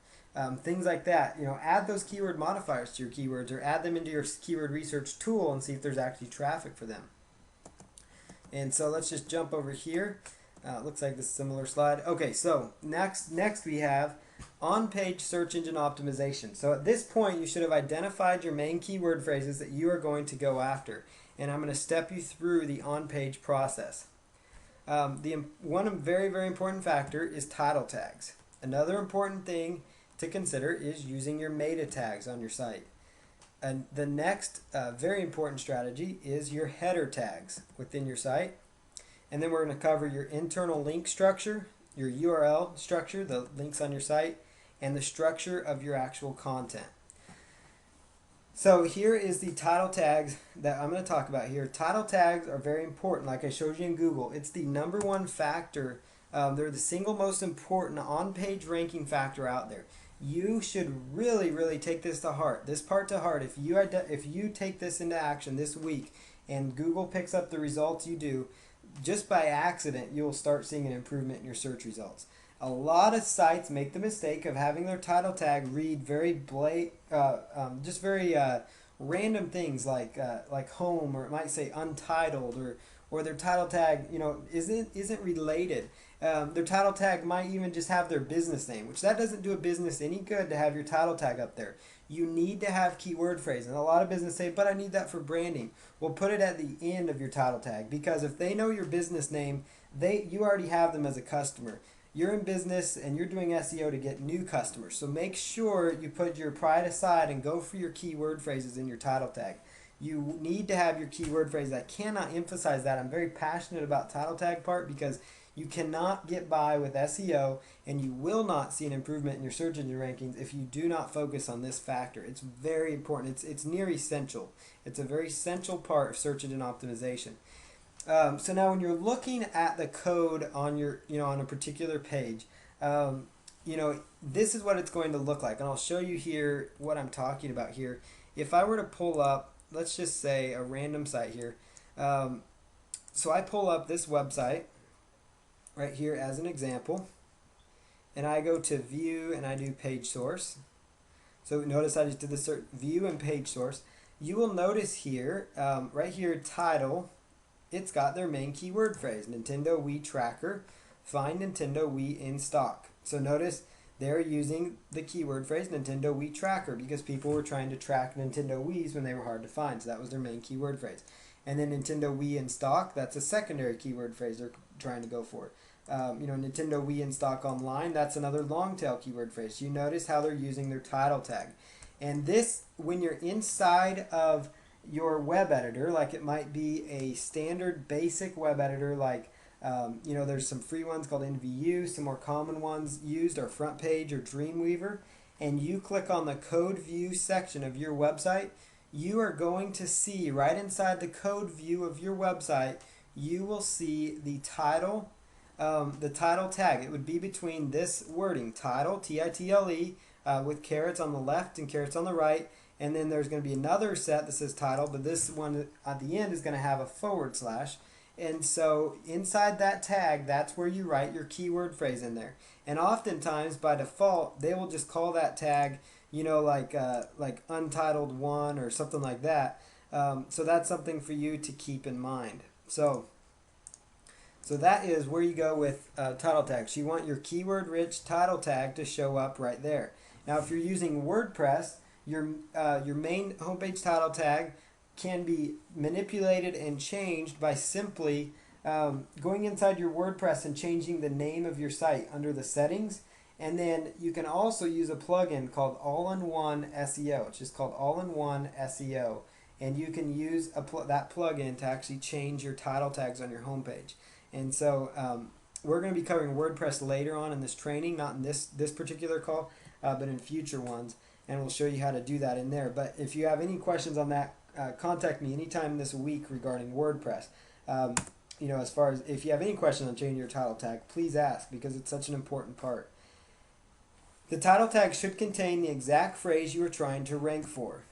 things like that. Add those keyword modifiers to your keywords, or add them into your keyword research tool and see if there's actually traffic for them. And so let's just jump over here. Looks like this similar slide. Okay, so next we have on-page search engine optimization. So at this point, you should have identified your main keyword phrases that you are going to go after. And I'm going to step you through the on-page process. One very, very important factor is title tags. Another important thing to consider is using your meta tags on your site. And the next very important strategy is your header tags within your site. And then we're going to cover your internal link structure, your URL structure, the links on your site, and the structure of your actual content. So here is the title tags that I'm going to talk about here. Title tags are very important, like I showed you in Google. It's the number one factor. They're the single most important on-page ranking factor out there. You should really, really take this to heart. This part to heart. If you take this into action this week and Google picks up the results you do, just by accident, you will start seeing an improvement in your search results. A lot of sites make the mistake of having their title tag read very random things like home, or it might say untitled, or their title tag isn't related. Their title tag might even just have their business name, which that doesn't do a business any good to have your title tag up there. You need to have keyword phrases. And a lot of businesses say, but I need that for branding. Well, put it at the end of your title tag, because if they know your business name, you already have them as a customer. You're in business and you're doing SEO to get new customers. So make sure you put your pride aside and go for your keyword phrases in your title tag. You need to have your keyword phrases. I cannot emphasize that. I'm very passionate about title tag part, because you cannot get by with SEO and you will not see an improvement in your search engine rankings if you do not focus on this factor. It's very important. It's near essential. It's a very essential part of search engine optimization. So now when you're looking at the code on on a particular page, this is what it's going to look like. And I'll show you here what I'm talking about here. If I were to pull up let's just say a random site here. Um, so I pull up this website right here as an example, and I go to view and I do page source. So notice I just did the search view and page source. You will notice here, right here, title, it's got their main keyword phrase, Nintendo Wii Tracker, find Nintendo Wii in stock. So notice they're using the keyword phrase Nintendo Wii Tracker because people were trying to track Nintendo Wiis when they were hard to find. So that was their main keyword phrase. And then Nintendo Wii in stock, that's a secondary keyword phrase they're trying to go for. Nintendo Wii in stock online, that's another long tail keyword phrase. You notice how they're using their title tag. And this, when you're inside of your web editor, like it might be a standard basic web editor, like there's some free ones called NVU. Some more common ones used are Front Page or Dreamweaver. And you click on the code view section of your website, you are going to see right inside the code view of your website, you will see the title tag. It would be between this wording, title, Title, with carets on the left and carets on the right. And then there's going to be another set that says title, but this one at the end is going to have a forward slash. And so inside that tag, that's where you write your keyword phrase in there. And oftentimes, by default, they will just call that tag, like untitled one or something like that. So that's something for you to keep in mind. So that is where you go with title tags. You want your keyword-rich title tag to show up right there. Now, if you're using WordPress, your main homepage title tag can be manipulated and changed by simply going inside your WordPress and changing the name of your site under the settings. And then you can also use a plugin called All-in-One SEO. It's just called All-in-One SEO. And you can use that plugin to actually change your title tags on your homepage. And so we're going to be covering WordPress later on in this training, not in this particular call, but in future ones. And we'll show you how to do that in there. But if you have any questions on that, contact me anytime this week regarding WordPress. As far as if you have any questions on changing your title tag, please ask because it's such an important part. The title tag should contain the exact phrase you are trying to rank for.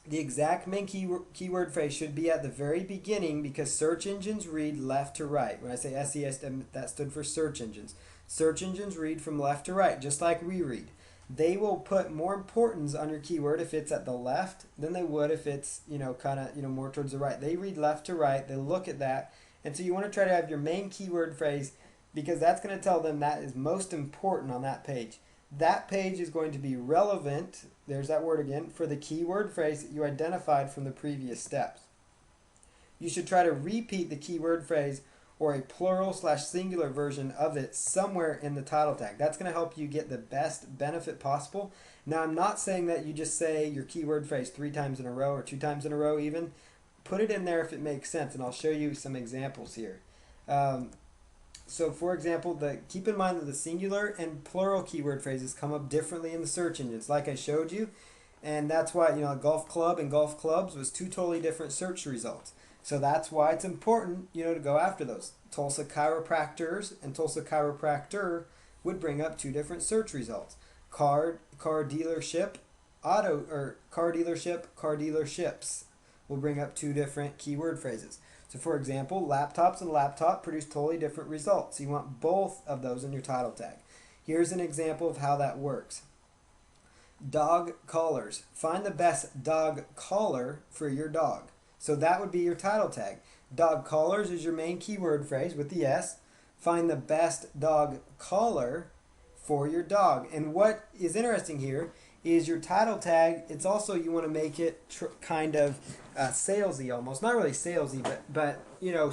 The exact main keyword phrase should be at the very beginning because search engines read left to right. When I say SES, that stood for search engines. Search engines read from left to right, just like we read. They will put more importance on your keyword if it's at the left than they would if it's more towards the right. They read left to right. They look at that, and so you want to try to have your main keyword phrase because that's going to tell them that is most important on that page. That page is going to be relevant, there's that word again, for the keyword phrase that you identified from the previous steps. You should try to repeat the keyword phrase or a plural/singular version of it somewhere in the title tag. That's going to help you get the best benefit possible. Now, I'm not saying that you just say your keyword phrase 3 times in a row or 2 times in a row even. Put it in there if it makes sense, and I'll show you some examples here. So for example, keep in mind that the singular and plural keyword phrases come up differently in the search engines, like I showed you. And that's why, golf club and golf clubs was 2 totally different search results. So that's why it's important, to go after those. Tulsa chiropractors and Tulsa chiropractor would bring up 2 different search results. Car dealership, car dealerships will bring up 2 different keyword phrases. So for example, laptops and laptop produce totally different results. You want both of those in your title tag. Here's an example of how that works. Dog collars. Find the best dog collar for your dog. So that would be your title tag. Dog collars is your main keyword phrase with the S. Find the best dog collar for your dog. And what is interesting here is your title tag. It's also, you want to make it kind of salesy almost. Not really salesy, but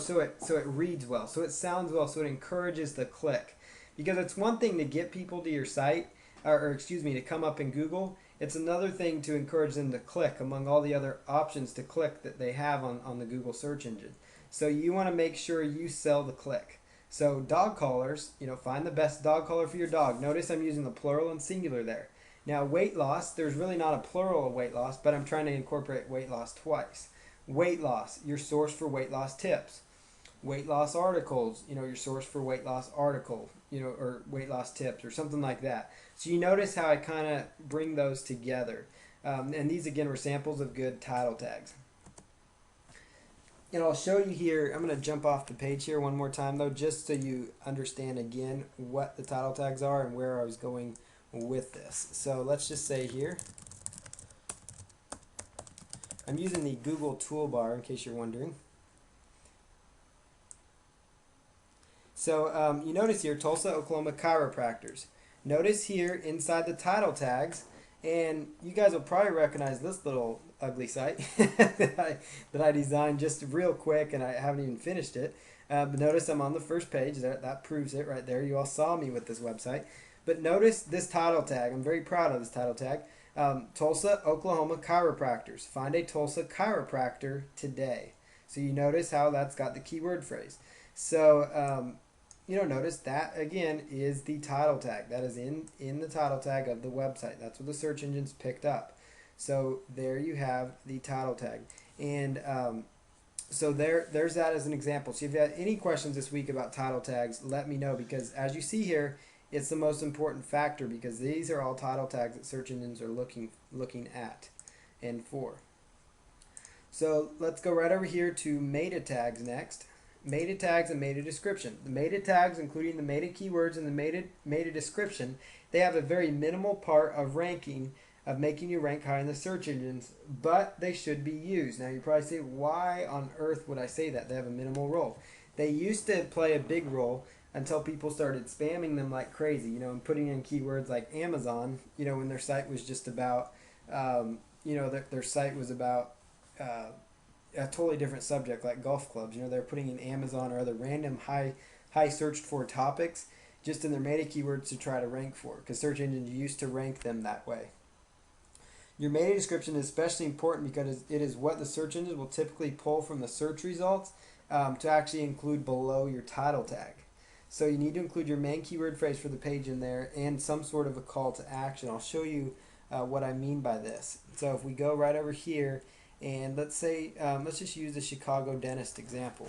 so it reads well, so it sounds well, so it encourages the click. Because it's one thing to get people to your site, to come up in Google. It's another thing to encourage them to click among all the other options to click that they have on the Google search engine. So you want to make sure you sell the click. So dog collars, find the best dog collar for your dog. Notice I'm using the plural and singular there. Now weight loss, there's really not a plural of weight loss, but I'm trying to incorporate weight loss twice. Weight loss, your source for weight loss tips. Weight loss articles, your source for weight loss article, or weight loss tips or something like that. So you notice how I kind of bring those together. And these again were samples of good title tags. And I'll show you here, I'm going to jump off the page here one more time though, just so you understand again what the title tags are and where I was going with this. So let's just say here, I'm using the Google toolbar in case you're wondering. So you notice here, Tulsa, Oklahoma chiropractors. Notice here inside the title tags, and you guys will probably recognize this little ugly site that I designed just real quick, and I haven't even finished it. But notice I'm on the first page. That proves it right there. You all saw me with this website. But notice this title tag. I'm very proud of this title tag. Tulsa, Oklahoma chiropractors. Find a Tulsa chiropractor today. So you notice how that's got the keyword phrase. So notice that again is the title tag. That is in the title tag of the website. That's what the search engines picked up. So there you have the title tag. And so there's that as an example. So if you have any questions this week about title tags, let me know, because as you see here, it's the most important factor, because these are all title tags that search engines are looking at and for. So let's go right over here to meta tags next. Meta tags and meta description. The meta tags, including the meta keywords and the meta description, they have a very minimal part of ranking, of making you rank high in the search engines, but they should be used. Now you probably say, why on earth would I say that? They have a minimal role. They used to play a big role until people started spamming them like crazy, and putting in keywords like Amazon, when their site was just about, their site was about a totally different subject like golf clubs. They're putting in Amazon or other random high searched for topics just in their meta keywords to try to rank for, because search engines used to rank them that way. Your meta description is especially important because it is what the search engines will typically pull from the search results to actually include below your title tag. So you need to include your main keyword phrase for the page in there and some sort of a call to action. I'll show you what I mean by this. So if we go right over here, and let's say, let's just use the Chicago dentist example.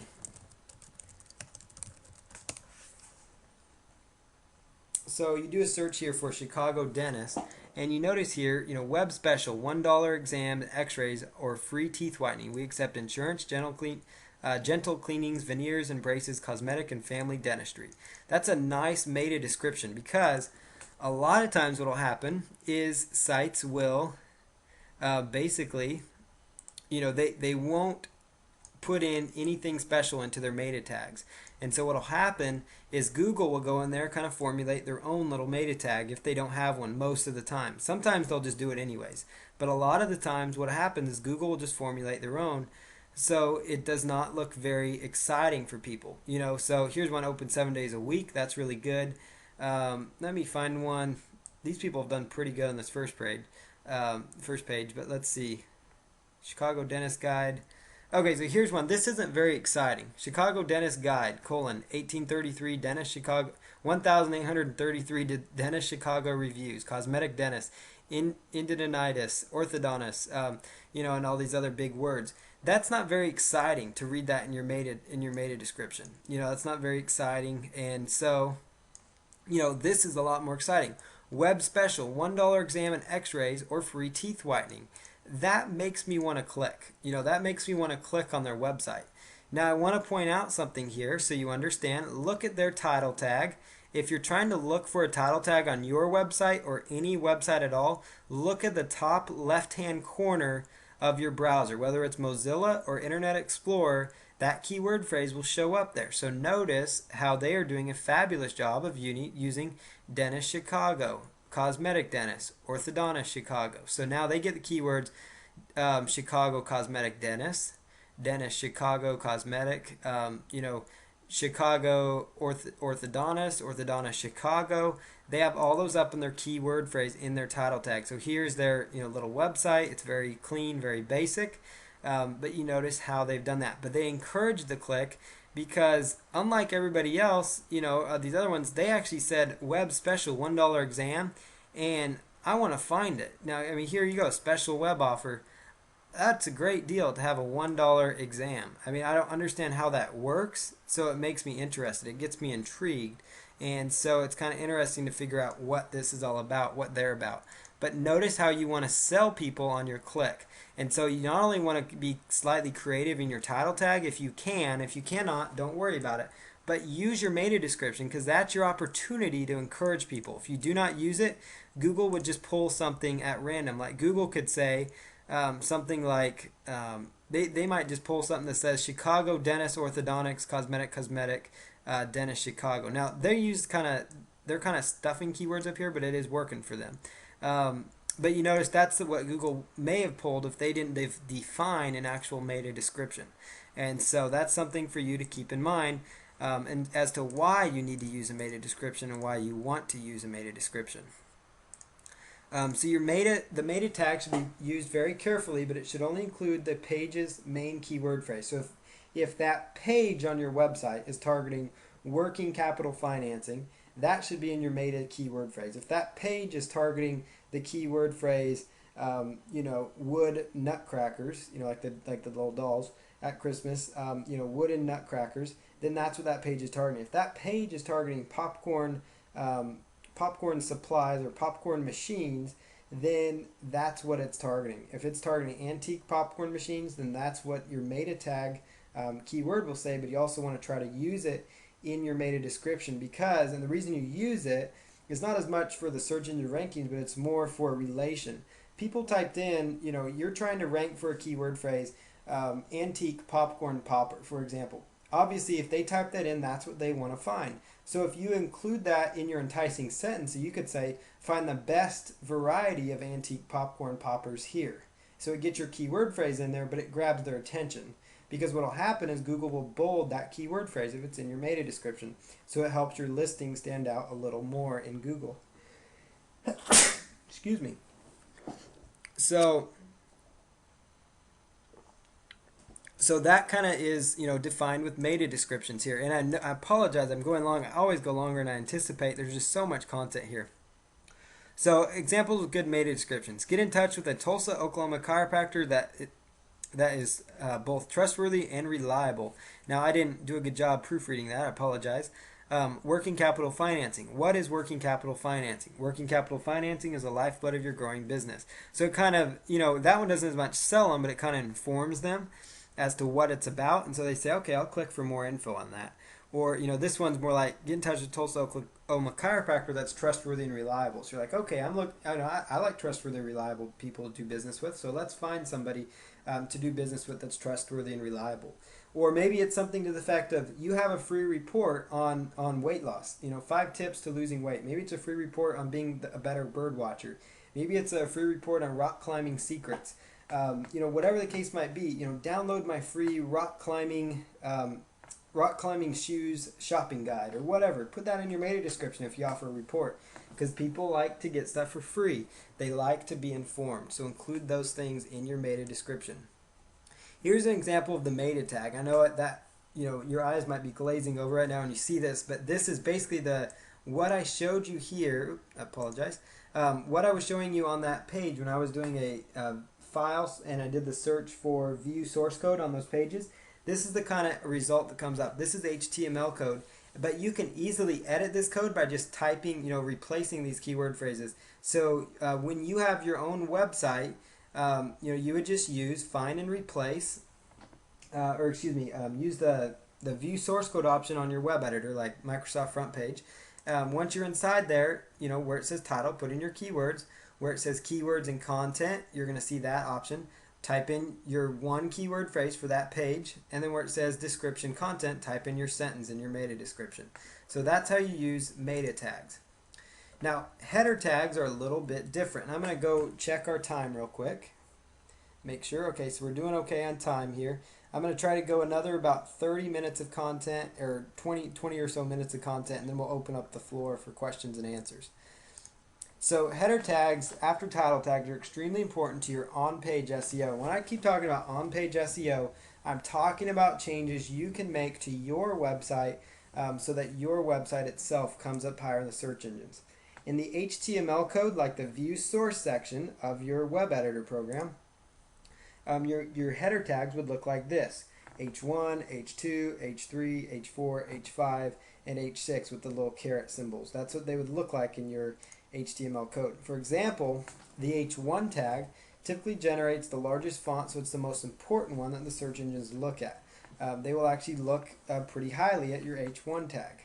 So you do a search here for Chicago dentist, and you notice here, web special, $1 exam, x-rays, or free teeth whitening. We accept insurance, gentle cleanings, veneers and braces, cosmetic and family dentistry. That's a nice meta description, because a lot of times what will happen is sites will basically, they won't put in anything special into their meta tags. And so what will happen is Google will go in there, kind of formulate their own little meta tag if they don't have one most of the time. Sometimes they'll just do it anyways. But a lot of the times what happens is Google will just formulate their own. So it does not look very exciting for people. So here's one, open 7 days a week. That's really good. Let me find one. These people have done pretty good on this first page, but let's see. Chicago Dentist Guide. Okay, so here's one. This isn't very exciting. Chicago Dentist Guide, 1833 Dentist Chicago, 1833 Dentist Chicago Reviews, Cosmetic Dentist, Endodontitis, Orthodontist, and all these other big words. That's not very exciting to read that in your meta description. That's not very exciting, and so, this is a lot more exciting. Web special, $1 exam and x-rays or free teeth whitening. That makes me want to click. That makes me want to click on their website. Now I want to point out something here so you understand. Look at their title tag. If you're trying to look for a title tag on your website or any website at all, look at the top left-hand corner of your browser. Whether it's Mozilla or Internet Explorer, that keyword phrase will show up there. So notice how they are doing a fabulous job of using Dentist Chicago, Cosmetic Dentist, Orthodontist Chicago. So now they get the keywords Chicago Cosmetic Dentist, Dentist Chicago Cosmetic, Chicago Orthodontist, Orthodontist Chicago. They have all those up in their keyword phrase in their title tag. So here's their little website. It's very clean, very basic. But you notice how they've done that. But they encourage the click because unlike everybody else, these other ones, they actually said web special, $1 exam, and I want to find it. Now, here you go, special web offer. That's a great deal to have a $1 exam. I don't understand how that works, so it makes me interested. It gets me intrigued. And so it's kind of interesting to figure out what this is all about, what they're about. but notice how you want to sell people on your click. And so you not only want to be slightly creative in your title tag if you can. If you cannot, don't worry about it, but use your meta description, because that's your opportunity to encourage people. If you do not use it, Google would just pull something at random. Like Google could say something like they might just pull something that says Chicago dentist orthodontics cosmetic dentist Chicago. Now they're kind of stuffing keywords up here, but it is working for them. But you notice that's what Google may have pulled if they didn't define an actual meta description. And so that's something for you to keep in mind, and as to why you need to use a meta description and why you want to use a meta description. So the meta tag should be used very carefully, but it should only include the page's main keyword phrase. So if that page on your website is targeting working capital financing, that should be in your meta keyword phrase. If that page is targeting the keyword phrase, wood nutcrackers, like the little dolls at Christmas, wooden nutcrackers, then that's what that page is targeting. If that page is targeting popcorn supplies or popcorn machines, then that's what it's targeting. If it's targeting antique popcorn machines, then that's what your meta tag keyword will say. But you also want to try to use it in your meta description, because, and the reason you use it is not as much for the search engine rankings, but it's more for relation. People typed in, you're trying to rank for a keyword phrase, antique popcorn popper, for example. Obviously, if they type that in, that's what they want to find. So if you include that in your enticing sentence, you could say, find the best variety of antique popcorn poppers here. So it gets your keyword phrase in there, but it grabs their attention. Because what will happen is Google will bold that keyword phrase if it's in your meta description. So it helps your listing stand out a little more in Google. Excuse me. So that kind of is, defined with meta descriptions here. And I apologize, I'm going long. I always go longer than I anticipate. There's just so much content here. So examples of good meta descriptions. Get in touch with a Tulsa, Oklahoma chiropractor that is both trustworthy and reliable. Now, I didn't do a good job proofreading that. I apologize. Working capital financing. What is working capital financing? Working capital financing is the lifeblood of your growing business. So it kind of, that one doesn't as much sell them, but it kind of informs them as to what it's about. And so they say, okay, I'll click for more info on that. Or, this one's more like, get in touch with Tulsa, Oklahoma chiropractor that's trustworthy and reliable. So you're like, okay, I like trustworthy, reliable people to do business with. So let's find somebody to do business with that's trustworthy and reliable. Or maybe it's something to the effect of, you have a free report on weight loss. 5 tips to losing weight. Maybe it's a free report on being a better bird watcher. Maybe it's a free report on rock climbing secrets. Whatever the case might be, download my free rock climbing shoes shopping guide or whatever. Put that in your meta description if you offer a report, because people like to get stuff for free. They like to be informed. So include those things in your meta description. Here's an example of the meta tag. I know that your eyes might be glazing over right now when you see this, but this is basically what I showed you here. I apologize. What I was showing you on that page when I was doing a file and I did the search for view source code on those pages. This is the kind of result that comes up. This is HTML code, but you can easily edit this code by just typing, replacing these keyword phrases. So when you have your own website, you would just use find and replace, use the view source code option on your web editor, like Microsoft Front Page. Once you're inside there, where it says title, put in your keywords. Where it says keywords and content, you're going to see that option. Type in your one keyword phrase for that page, and then where it says description content, type in your sentence in your meta description. So that's how you use meta tags. Now, header tags are a little bit different. I'm going to go check our time real quick. Make sure. Okay, so we're doing okay on time here. I'm going to try to go another about 30 minutes of content, or 20 or so minutes of content, and then we'll open up the floor for questions and answers. So header tags after title tags are extremely important to your on-page SEO. When I keep talking about on-page SEO, I'm talking about changes you can make to your website so that your website itself comes up higher in the search engines. In the HTML code, like the view source section of your web editor program, your header tags would look like this: H1, H2, H3, H4, H5, and H6 with the little caret symbols. That's what they would look like in your HTML code. For example, the H1 tag typically generates the largest font, so it's the most important one that the search engines look at. They will actually look pretty highly at your H1 tag.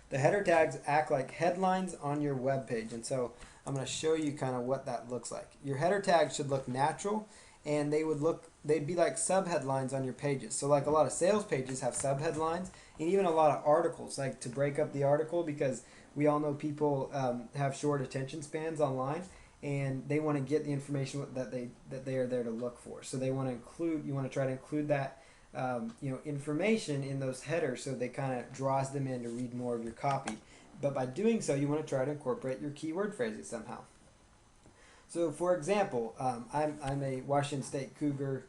The header tags act like headlines on your web page, and so I'm going to show you kind of what that looks like. Your header tags should look natural, and they'd be like subheadlines on your pages. So like a lot of sales pages have subheadlines, and even a lot of articles, like to break up the article, because we all know people have short attention spans online, and they want to get the information that they are there to look for. So you want to try to include that information in those headers, so they kind of draws them in to read more of your copy. But by doing so, you want to try to incorporate your keyword phrases somehow. So, for example, I'm a Washington State Cougar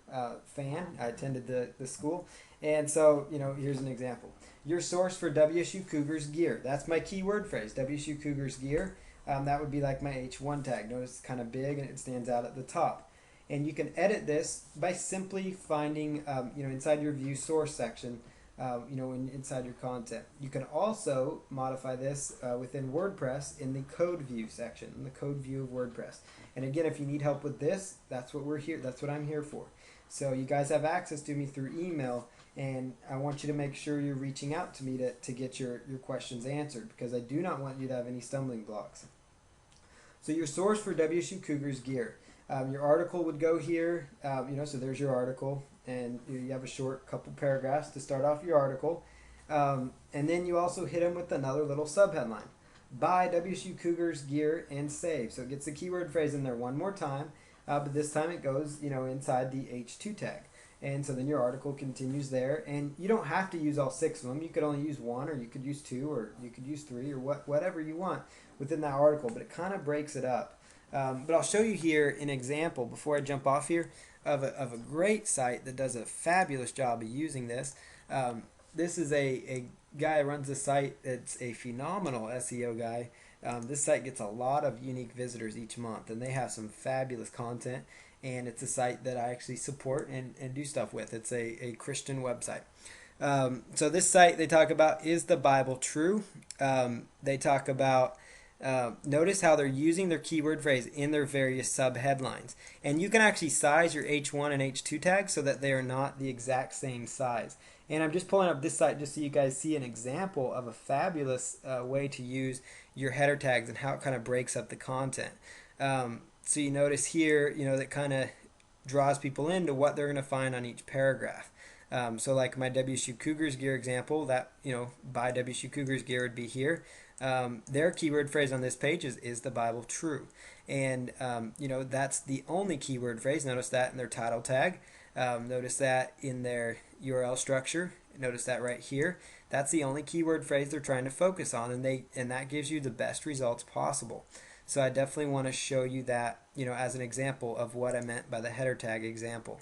fan. I attended the school, and so here's an example. Your source for WSU Cougars gear. That's my keyword phrase. WSU Cougars gear. That would be like my H1 tag. Notice it's kind of big and it stands out at the top. And you can edit this by simply finding, inside your view source section, inside your content. You can also modify this within WordPress in the code view section, in the code view of WordPress. And again, if you need help with this, that's what we're here. That's what I'm here for. So you guys have access to me through email, and I want you to make sure you're reaching out to me to get your questions answered, because I do not want you to have any stumbling blocks. So your source for WSU Cougars gear. Your article would go here, so there's your article, and you have a short couple paragraphs to start off your article. And then you also hit them with another little subheadline. Buy WSU Cougars gear and save. So it gets the keyword phrase in there one more time, but this time it goes, inside the H2 tag. And so then your article continues there, and you don't have to use all 6 of them. You could only use 1, or you could use 2, or you could use 3, or whatever you want within that article, but it kind of breaks it up. But I'll show you here an example before I jump off here of a great site that does a fabulous job of using this. This is a guy who runs a site that's a phenomenal SEO guy. This site gets a lot of unique visitors each month, and they have some fabulous content, and it's a site that I actually support and do stuff with. It's a Christian website. So this site, they talk about, is the Bible true? They talk about notice how they're using their keyword phrase in their various subheadlines. And you can actually size your H1 and H2 tags so that they are not the exact same size. And I'm just pulling up this site just so you guys see an example of a fabulous way to use your header tags and how it kind of breaks up the content. So you notice here, that kind of draws people into what they're going to find on each paragraph. So like my WSU Cougars gear example, that, buy WSU Cougars gear would be here. Their keyword phrase on this page is the Bible true? And, that's the only keyword phrase. Notice that in their title tag. Notice that in their URL structure. Notice that right here. That's the only keyword phrase they're trying to focus on, and that gives you the best results possible. So I definitely want to show you that, as an example of what I meant by the header tag example.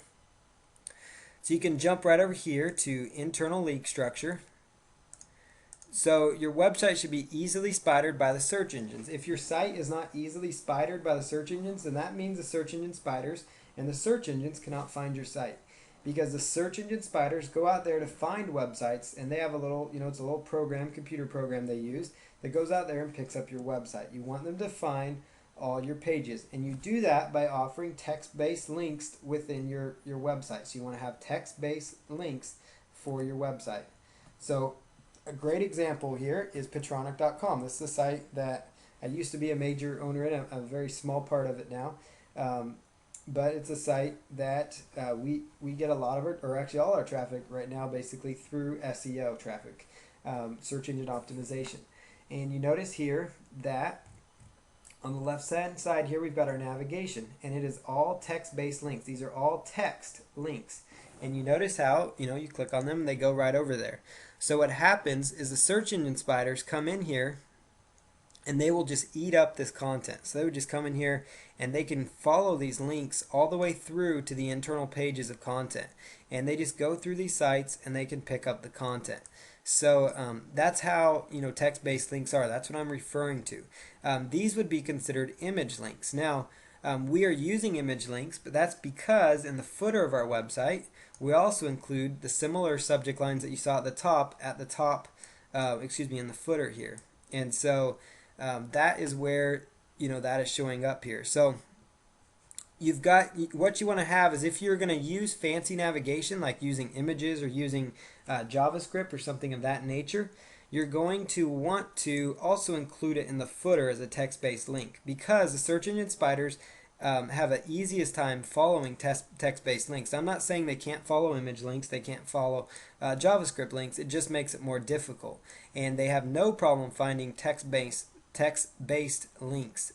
So you can jump right over here to internal link structure. So your website should be easily spidered by the search engines. If your site is not easily spidered by the search engines, then that means the search engine spiders and the search engines cannot find your site. Because the search engine spiders go out there to find websites, and they have a little, it's a little program, computer program they use that goes out there and picks up your website. You want them to find all your pages, and you do that by offering text-based links within your website. So you want to have text-based links for your website. So a great example here is Patronic.com. This is a site that I used to be a major owner in. I'm a very small part of it now. But it's a site that we get a lot of it, or actually all our traffic right now, basically through SEO traffic, search engine optimization. And you notice here that on the left hand side here, we've got our navigation, and it is all text-based links. These are all text links. And you notice how, you click on them and they go right over there. So what happens is the search engine spiders come in here and they will just eat up this content. So they would just come in here and they can follow these links all the way through to the internal pages of content. And they just go through these sites and they can pick up the content. So that's how text-based links are. That's what I'm referring to. These would be considered image links. Now, we are using image links, but that's because in the footer of our website, we also include the similar subject lines that you saw at the top, in the footer here. And so That is where that is showing up here. So you've got what you want to have is if you're going to use fancy navigation like using images or using JavaScript or something of that nature, you're going to want to also include it in the footer as a text-based link because the search engine spiders have the easiest time following text-based links. I'm not saying they can't follow image links, they can't follow JavaScript links. It just makes it more difficult, and they have no problem finding text-based links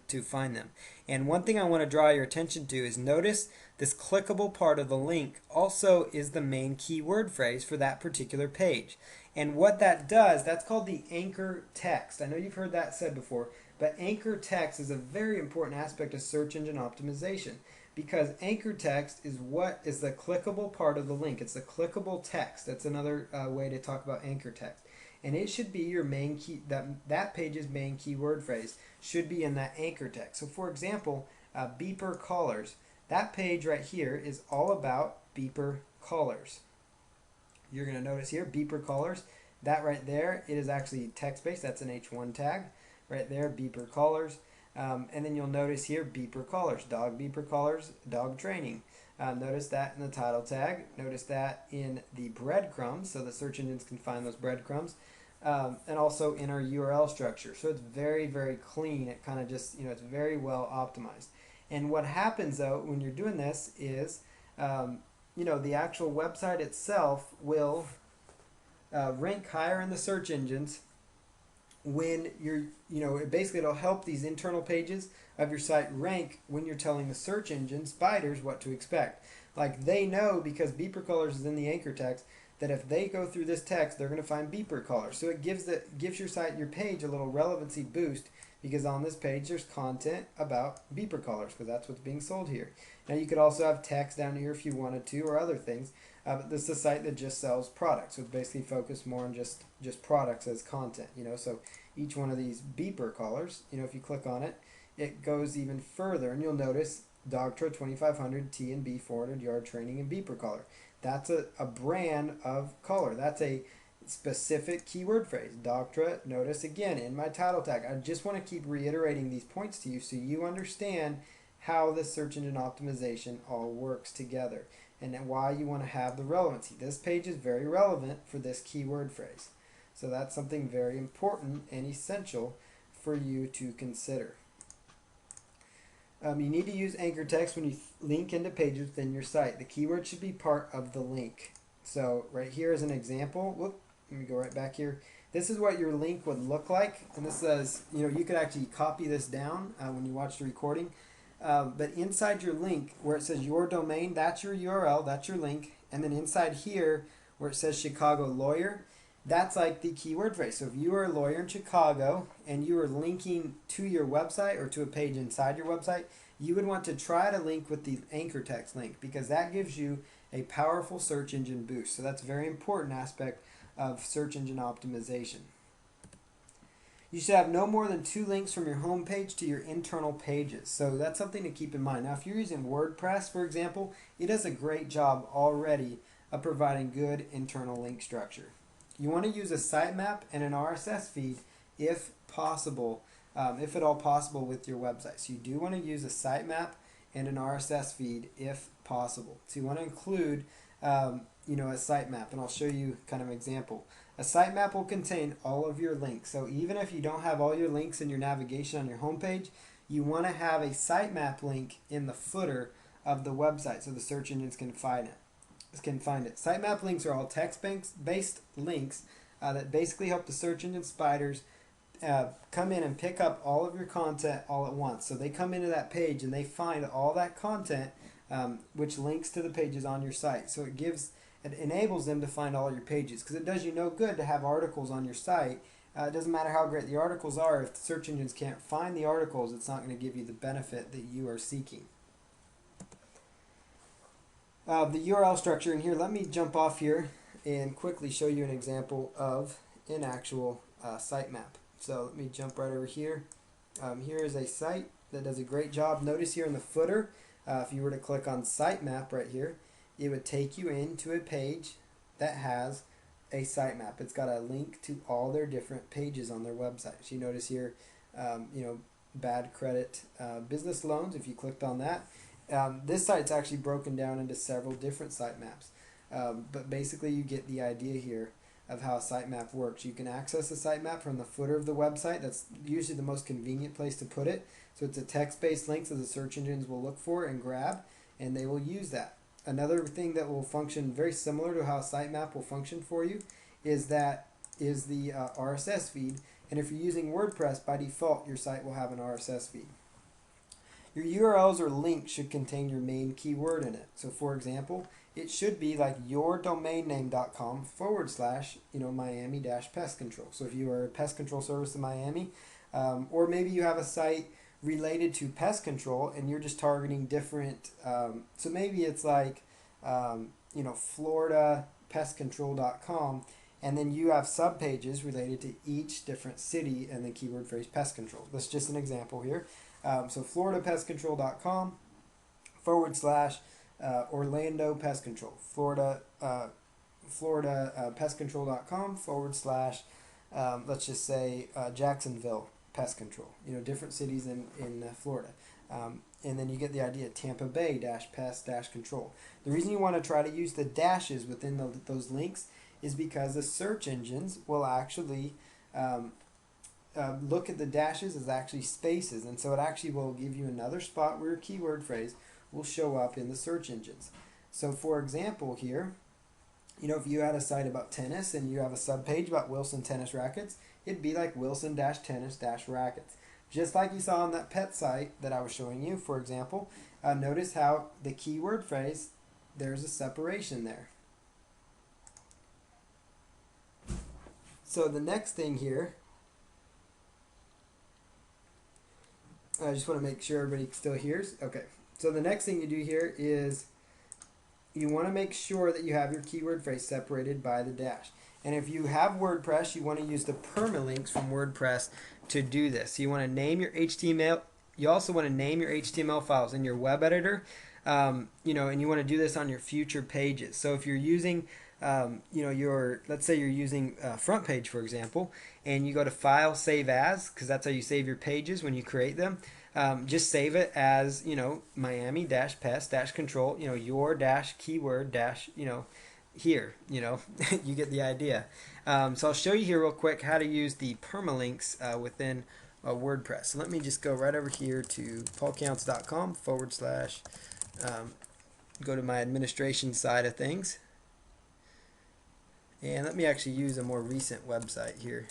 to find them. And one thing I want to draw your attention to is notice this clickable part of the link also is the main keyword phrase for that particular page. And what that does, that's called the anchor text. I know you've heard that said before, but anchor text is a very important aspect of search engine optimization because anchor text is what is the clickable part of the link. It's the clickable text. That's another way to talk about anchor text. And it should be your main key, that page's main keyword phrase should be in that anchor text. So for example, beeper callers. That page right here is all about beeper callers. You're going to notice here, beeper callers. That right there, it is actually text-based. That's an H1 tag. Right there, beeper callers. And then you'll notice here, beeper callers, beeper callers, dog training. Notice that in the title tag. Notice that in the breadcrumbs, so the search engines can find those breadcrumbs. And also in our URL structure. So it's very, very clean. It kind of just, it's very well optimized. And what happens though when you're doing this is, the actual website itself will rank higher in the search engines when you're, basically it'll help these internal pages of your site rank when you're telling the search engine spiders what to expect. Like they know because beeper colors is in the anchor text that if they go through this text, they're going to find beeper colors. So it gives your site, your page, a little relevancy boost because on this page there's content about beeper colors because that's what's being sold here. Now you could also have text down here if you wanted to or other things, but this is a site that just sells products. So it's basically focused more on just products as content, So each one of these beeper colors, if you click on it, it goes even further and you'll notice Dogtra 2500 T and B 400 yard training and beeper color. That's a brand of color. That's a specific keyword phrase. Dogtra, notice again in my title tag. I just want to keep reiterating these points to you so you understand how the search engine optimization all works together and why you want to have the relevancy. This page is very relevant for this keyword phrase. So that's something very important and essential for you to consider. You need to use anchor text when you link into pages within your site. The keyword should be part of the link. So right here is an example. Whoop, let me go right back here. This is what your link would look like. And this says, you could actually copy this down when you watch the recording. But inside your link where it says your domain, that's your URL, that's your link. And then inside here where it says Chicago lawyer, that's like the keyword phrase. So if you are a lawyer in Chicago and you are linking to your website or to a page inside your website, you would want to try to link with the anchor text link because that gives you a powerful search engine boost. So that's a very important aspect of search engine optimization. You should have no more than 2 links from your home page to your internal pages. So that's something to keep in mind. Now, if you're using WordPress, for example, it does a great job already of providing good internal link structure. You want to use a sitemap and an RSS feed if possible, if at all possible with your website. So you do want to use a sitemap and an RSS feed if possible. So you want to include a sitemap, and I'll show you kind of an example. A sitemap will contain all of your links. So even if you don't have all your links in your navigation on your homepage, you want to have a sitemap link in the footer of the website so the search engines can find it. Sitemap links are all text-based links that basically help the search engine spiders come in and pick up all of your content all at once. So they come into that page and they find all that content which links to the pages on your site. So it enables them to find all your pages because it does you no good to have articles on your site. It doesn't matter how great the articles are. If the search engines can't find the articles, it's not going to give you the benefit that you are seeking. The URL structure in here, let me jump off here and quickly show you an example of an actual sitemap. So let me jump right over here. Here is a site that does a great job. Notice here in the footer, if you were to click on sitemap right here, it would take you into a page that has a sitemap. It's got a link to all their different pages on their website. So you notice here, bad credit business loans. If you clicked on that, this site's actually broken down into several different sitemaps. But basically, you get the idea here of how a sitemap works. You can access a sitemap from the footer of the website. That's usually the most convenient place to put it. So it's a text-based link that the search engines will look for and grab, and they will use that. Another thing that will function very similar to how a sitemap will function for you is the RSS feed. And if you're using WordPress, by default, your site will have an RSS feed. Your URLs or links should contain your main keyword in it. So for example, it should be like yourdomainname.com / Miami-pest control. So if you are a pest control service in Miami, or maybe you have a site related to pest control and you're just targeting different, so maybe it's like, floridapestcontrol.com, and then you have subpages related to each different city and the keyword phrase pest control. That's just an example here. So floridapestcontrol.com / Orlando Pest Control. Floridapestcontrol.com / let's just say Jacksonville Pest Control. Different cities in Florida. And then you get the idea, Tampa Bay -pest -control. The reason you want to try to use the dashes within those links is because the search engines will actually look at the dashes as actually spaces, and so it actually will give you another spot where your keyword phrase will show up in the search engines. So for example here, if you had a site about tennis and you have a subpage about Wilson tennis rackets, it'd be like Wilson-tennis-rackets. Just like you saw on that pet site that I was showing you, for example, notice how the keyword phrase, there's a separation there. So the next thing here, I just want to make sure everybody still hears. Okay, so the next thing you do here is you want to make sure that you have your keyword phrase separated by the dash. And if you have WordPress, you want to use the permalinks from WordPress to do this. So you want to name your HTML. You also want to name your HTML files in your web editor, and you want to do this on your future pages. So if you're using let's say you're using front page, for example, and you go to File, Save As, because that's how you save your pages when you create them. Just save it as, Miami-pest-control, your-keyword- here, you get the idea. So I'll show you here real quick how to use the permalinks within WordPress. So let me just go right over here to paulcounts.com / go to my administration side of things. And let me actually use a more recent website here.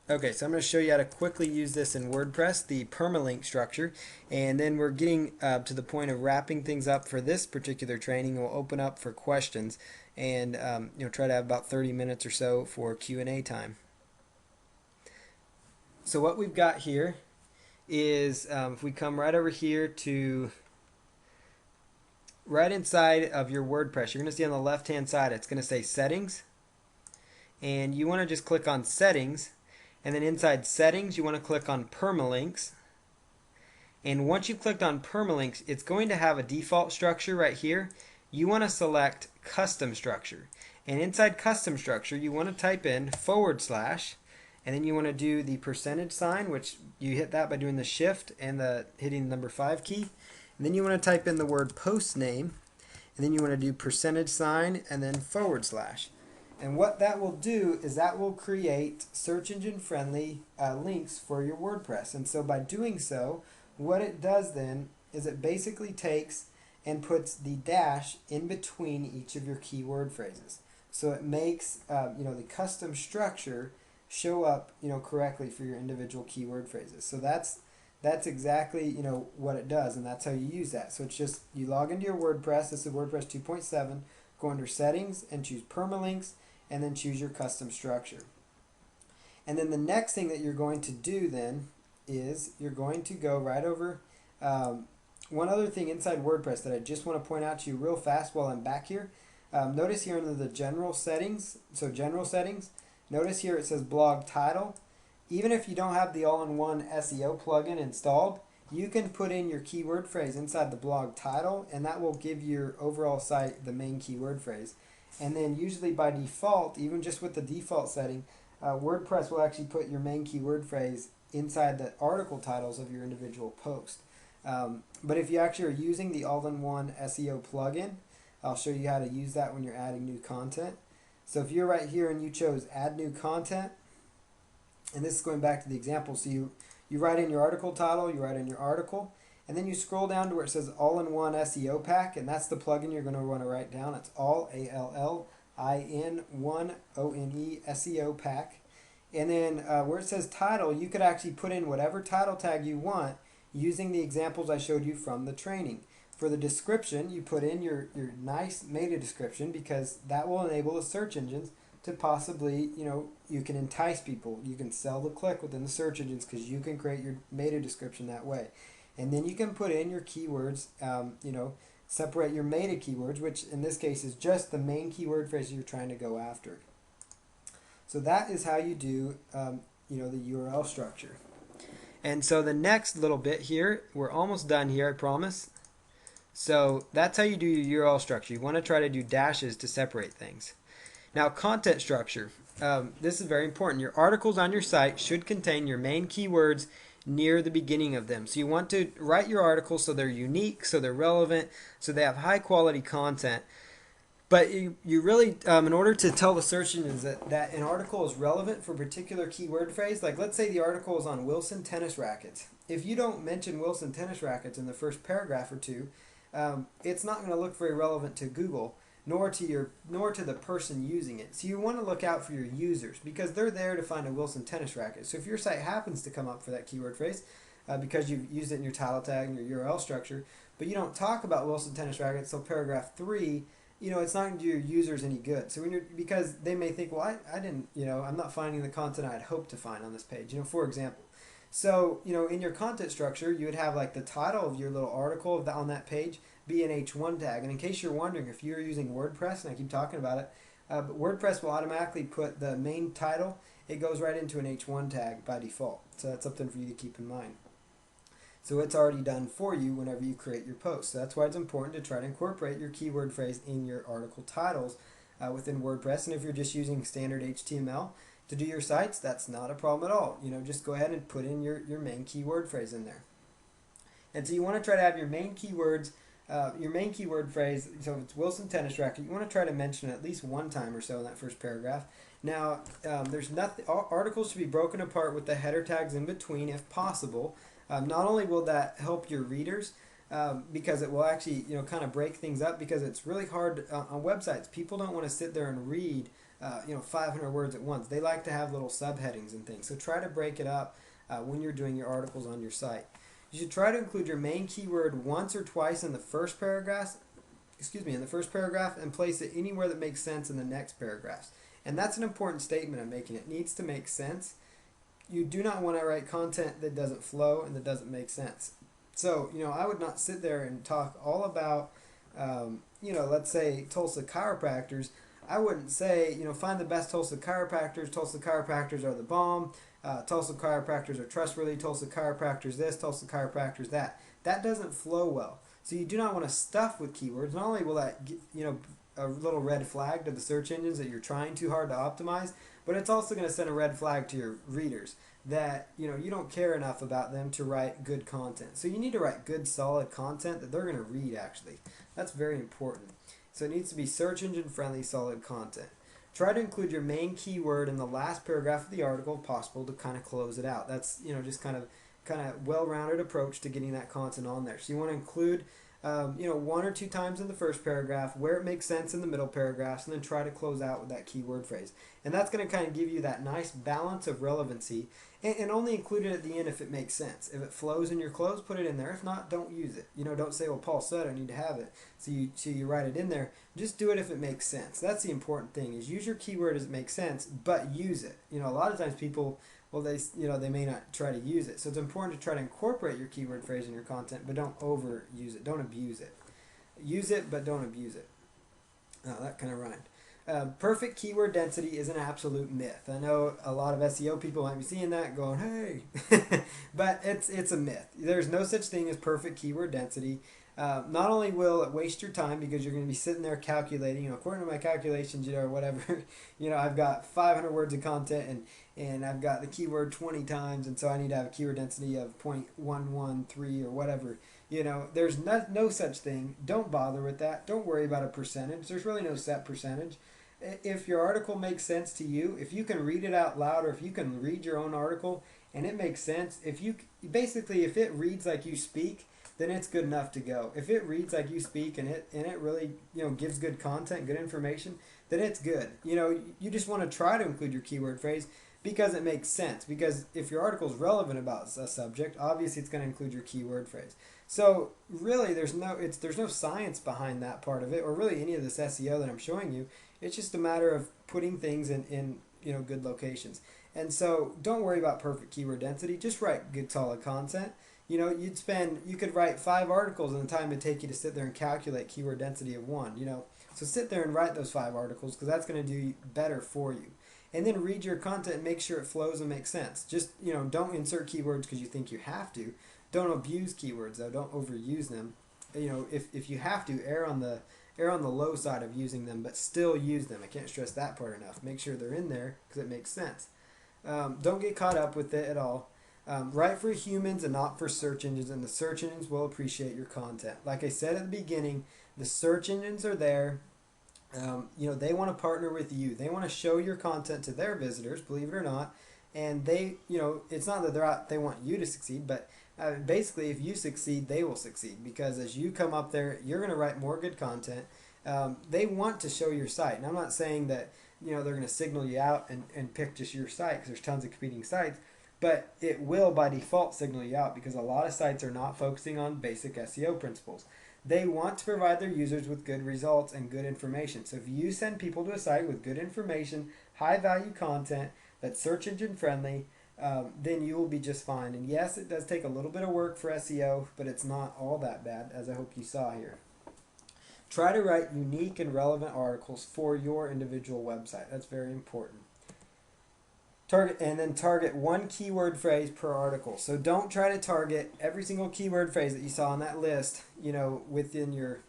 Okay, so I'm going to show you how to quickly use this in WordPress, the permalink structure, and then we're getting to the point of wrapping things up for this particular training. We'll open up for questions and try to have about 30 minutes or so for Q&A time. So what we've got here is if we come right over here to right inside of your WordPress, you're going to see on the left hand side it's going to say settings, and you want to just click on settings, and then inside settings you want to click on permalinks, and once you've clicked on permalinks, it's going to have a default structure right here. You want to select custom structure, and inside custom structure you want to type in / and then you want to do the %, which you hit that by doing the shift and hitting the number 5 key. And then you want to type in the word post name, and then you want to do % and then /. And what that will do is that will create search engine friendly links for your WordPress. And so by doing so, what it does then is it basically takes and puts the dash in between each of your keyword phrases. So it makes the custom structure show up correctly for your individual keyword phrases. So that's exactly what it does, and that's how you use that. So it's just you log into your WordPress. This is WordPress 2.7. Go under settings and choose permalinks, and then choose your custom structure. And then the next thing that you're going to do then is you're going to go right over one other thing inside WordPress that I just want to point out to you real fast while I'm back here. Notice here under the general settings, notice here it says blog title. Even if you don't have the all-in-one SEO plugin installed, you can put in your keyword phrase inside the blog title, and that will give your overall site the main keyword phrase. And then usually by default, even just with the default setting, WordPress will actually put your main keyword phrase inside the article titles of your individual post. But if you actually are using the all-in-one SEO plugin, I'll show you how to use that when you're adding new content. So if you're right here and you chose add new content, and this is going back to the example, so you write in your article title, you write in your article, and then you scroll down to where it says all-in-one SEO pack, and that's the plugin you're going to want to write down. It's all ALLIN1ONE SEO pack. And then where it says title, you could actually put in whatever title tag you want using the examples I showed you from the training. For the description, you put in your nice meta description, because that will enable the search engines to possibly, you can entice people. You can sell the click within the search engines because you can create your meta description that way. And then you can put in your keywords, separate your meta keywords, which in this case is just the main keyword phrase you're trying to go after. So that is how you do, the URL structure. And so the next little bit here, we're almost done here, I promise. So that's how you do your URL structure. You want to try to do dashes to separate things. Now, content structure. This is very important. Your articles on your site should contain your main keywords near the beginning of them. So you want to write your articles so they're unique, so they're relevant, so they have high quality content. But you really, in order to tell the search engines that an article is relevant for a particular keyword phrase, like let's say the article is on Wilson tennis rackets. If you don't mention Wilson tennis rackets in the first paragraph or two, it's not going to look very relevant to Google, nor to the person using it. So you want to look out for your users, because they're there to find a Wilson tennis racket. So if your site happens to come up for that keyword phrase, because you've used it in your title tag and your URL structure, but you don't talk about Wilson tennis rackets till paragraph 3, it's not going to do your users any good. So because they may think, well, I didn't, I'm not finding the content I'd hoped to find on this page, for example. So, in your content structure, you would have like the title of your little article on that page be an H1 tag. And in case you're wondering, if you're using WordPress, and I keep talking about it, but WordPress will automatically put the main title, it goes right into an H1 tag by default. So that's something for you to keep in mind. So it's already done for you whenever you create your post. So that's why it's important to try to incorporate your keyword phrase in your article titles within WordPress. And if you're just using standard HTML to do your sites, that's not a problem at all. Just go ahead and put in your main keyword phrase in there. And so you want to try to have your main keywords, your main keyword phrase, so if it's Wilson tennis racket, you want to try to mention it at least one time or so in that first paragraph. Now, there's nothing. Articles should be broken apart with the header tags in between if possible. Not only will that help your readers, because it will actually kind of break things up, because it's really hard on websites. People don't want to sit there and read 500 words at once. They like to have little subheadings and things. So try to break it up when you're doing your articles on your site. You should try to include your main keyword once or twice in the first paragraph, and place it anywhere that makes sense in the next paragraphs. And that's an important statement I'm making. It needs to make sense. You do not want to write content that doesn't flow and that doesn't make sense. So, I would not sit there and talk all about, let's say Tulsa chiropractors. I wouldn't say, find the best Tulsa chiropractors. Tulsa chiropractors are the bomb. Tulsa chiropractors are trustworthy. Tulsa chiropractors this. Tulsa chiropractors that. That doesn't flow well. So you do not want to stuff with keywords. Not only will that get, a little red flag to the search engines that you're trying too hard to optimize, but it's also going to send a red flag to your readers that you don't care enough about them to write good content. So you need to write good, solid content that they're going to read, actually. That's very important. So it needs to be search engine friendly, solid content. Try to include your main keyword in the last paragraph of the article if possible to kind of close it out. That's just kind of well-rounded approach to getting that content on there. So you want to include one or two times in the first paragraph, where it makes sense in the middle paragraphs, and then try to close out with that keyword phrase. And that's going to kind of give you that nice balance of relevancy, and only include it at the end if it makes sense. If it flows in your close, put it in there. If not, don't use it. Don't say, well, Paul said I need to have it, so you write it in there. Just do it if it makes sense. That's the important thing, is use your keyword as it makes sense, but use it. A lot of times people, well, they may not try to use it. So it's important to try to incorporate your keyword phrase in your content, but don't overuse it. Don't abuse it. Use it, but don't abuse it. That kind of rhymed. Perfect keyword density is an absolute myth. I know a lot of SEO people might be seeing that going, hey, but it's a myth. There's no such thing as perfect keyword density. Not only will it waste your time because you're going to be sitting there calculating, according to my calculations, or whatever, I've got 500 words of content and I've got the keyword 20 times, and so I need to have a keyword density of 0.113 or whatever. There's no such thing. Don't bother with that. Don't worry about a percentage. There's really no set percentage. If your article makes sense to you, if you can read it out loud, or if you can read your own article and it makes sense, if it reads like you speak, then it's good enough to go. If it reads like you speak and it really gives good content, good information, then it's good. You just want to try to include your keyword phrase because it makes sense. Because if your article is relevant about a subject, obviously it's going to include your keyword phrase. So really, there's no science behind that part of it, or really any of this SEO that I'm showing you. It's just a matter of putting things in good locations. And so don't worry about perfect keyword density. Just write good solid content. You could write 5 articles in the time it take you to sit there and calculate keyword density of one. So sit there and write those 5 articles because that's going to do better for you. And then read your content and make sure it flows and makes sense. Just don't insert keywords because you think you have to. Don't abuse keywords though. Don't overuse them. If you have to, err on the low side of using them, but still use them. I can't stress that part enough. Make sure they're in there because it makes sense. Don't get caught up with it at all. Write for humans and not for search engines, and the search engines will appreciate your content. Like I said at the beginning, the search engines are there. They want to partner with you. They want to show your content to their visitors, believe it or not. And it's not that they want you to succeed, but basically, if you succeed, they will succeed because as you come up there, you're going to write more good content. They want to show your site, and I'm not saying that they're going to signal you out and pick just your site because there's tons of competing sites, but it will by default signal you out because a lot of sites are not focusing on basic SEO principles. They want to provide their users with good results and good information. So if you send people to a site with good information, high value content that's search engine friendly, then you will be just fine. And yes, it does take a little bit of work for SEO, but it's not all that bad, as I hope you saw here. Try to write unique and relevant articles for your individual website. That's very important. Target one keyword phrase per article. So don't try to target every single keyword phrase that you saw on that list, within your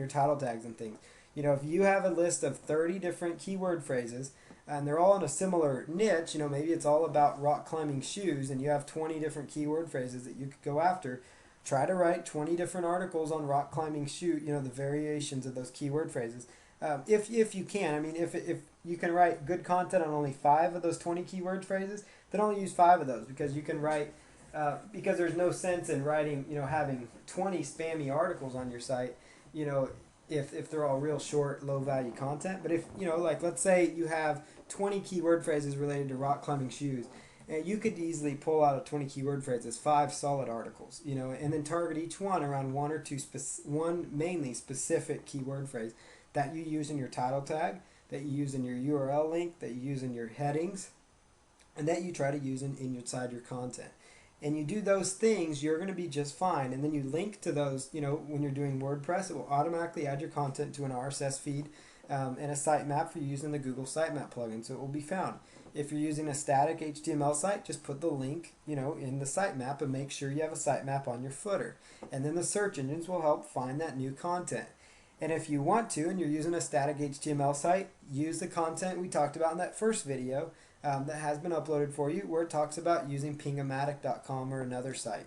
title tags and things. If you have a list of 30 different keyword phrases and they're all in a similar niche, maybe it's all about rock climbing shoes and you have 20 different keyword phrases that you could go after. Try to write 20 different articles on rock climbing shoe, the variations of those keyword phrases. If you can, if you can write good content on only 5 of those 20 keyword phrases, then only use 5 of those because you can write, because there's no sense in writing, having 20 spammy articles on your site, if they're all real short, low value content. But if, let's say you have 20 keyword phrases related to rock climbing shoes, and you could easily pull out of 20 keyword phrases 5 solid articles, and then target each one around one or two, one mainly specific keyword phrase that you use in your title tag, that you use in your URL link, that you use in your headings, and that you try to use inside your content. And you do those things, you're going to be just fine. And then you link to those, when you're doing WordPress, it will automatically add your content to an RSS feed and a sitemap for using the Google Sitemap plugin, so it will be found. If you're using a static HTML site, just put the link, in the sitemap and make sure you have a sitemap on your footer. And then the search engines will help find that new content. And if you want to, and you're using a static HTML site, use the content we talked about in that first video that has been uploaded for you, where it talks about using pingomatic.com or another site.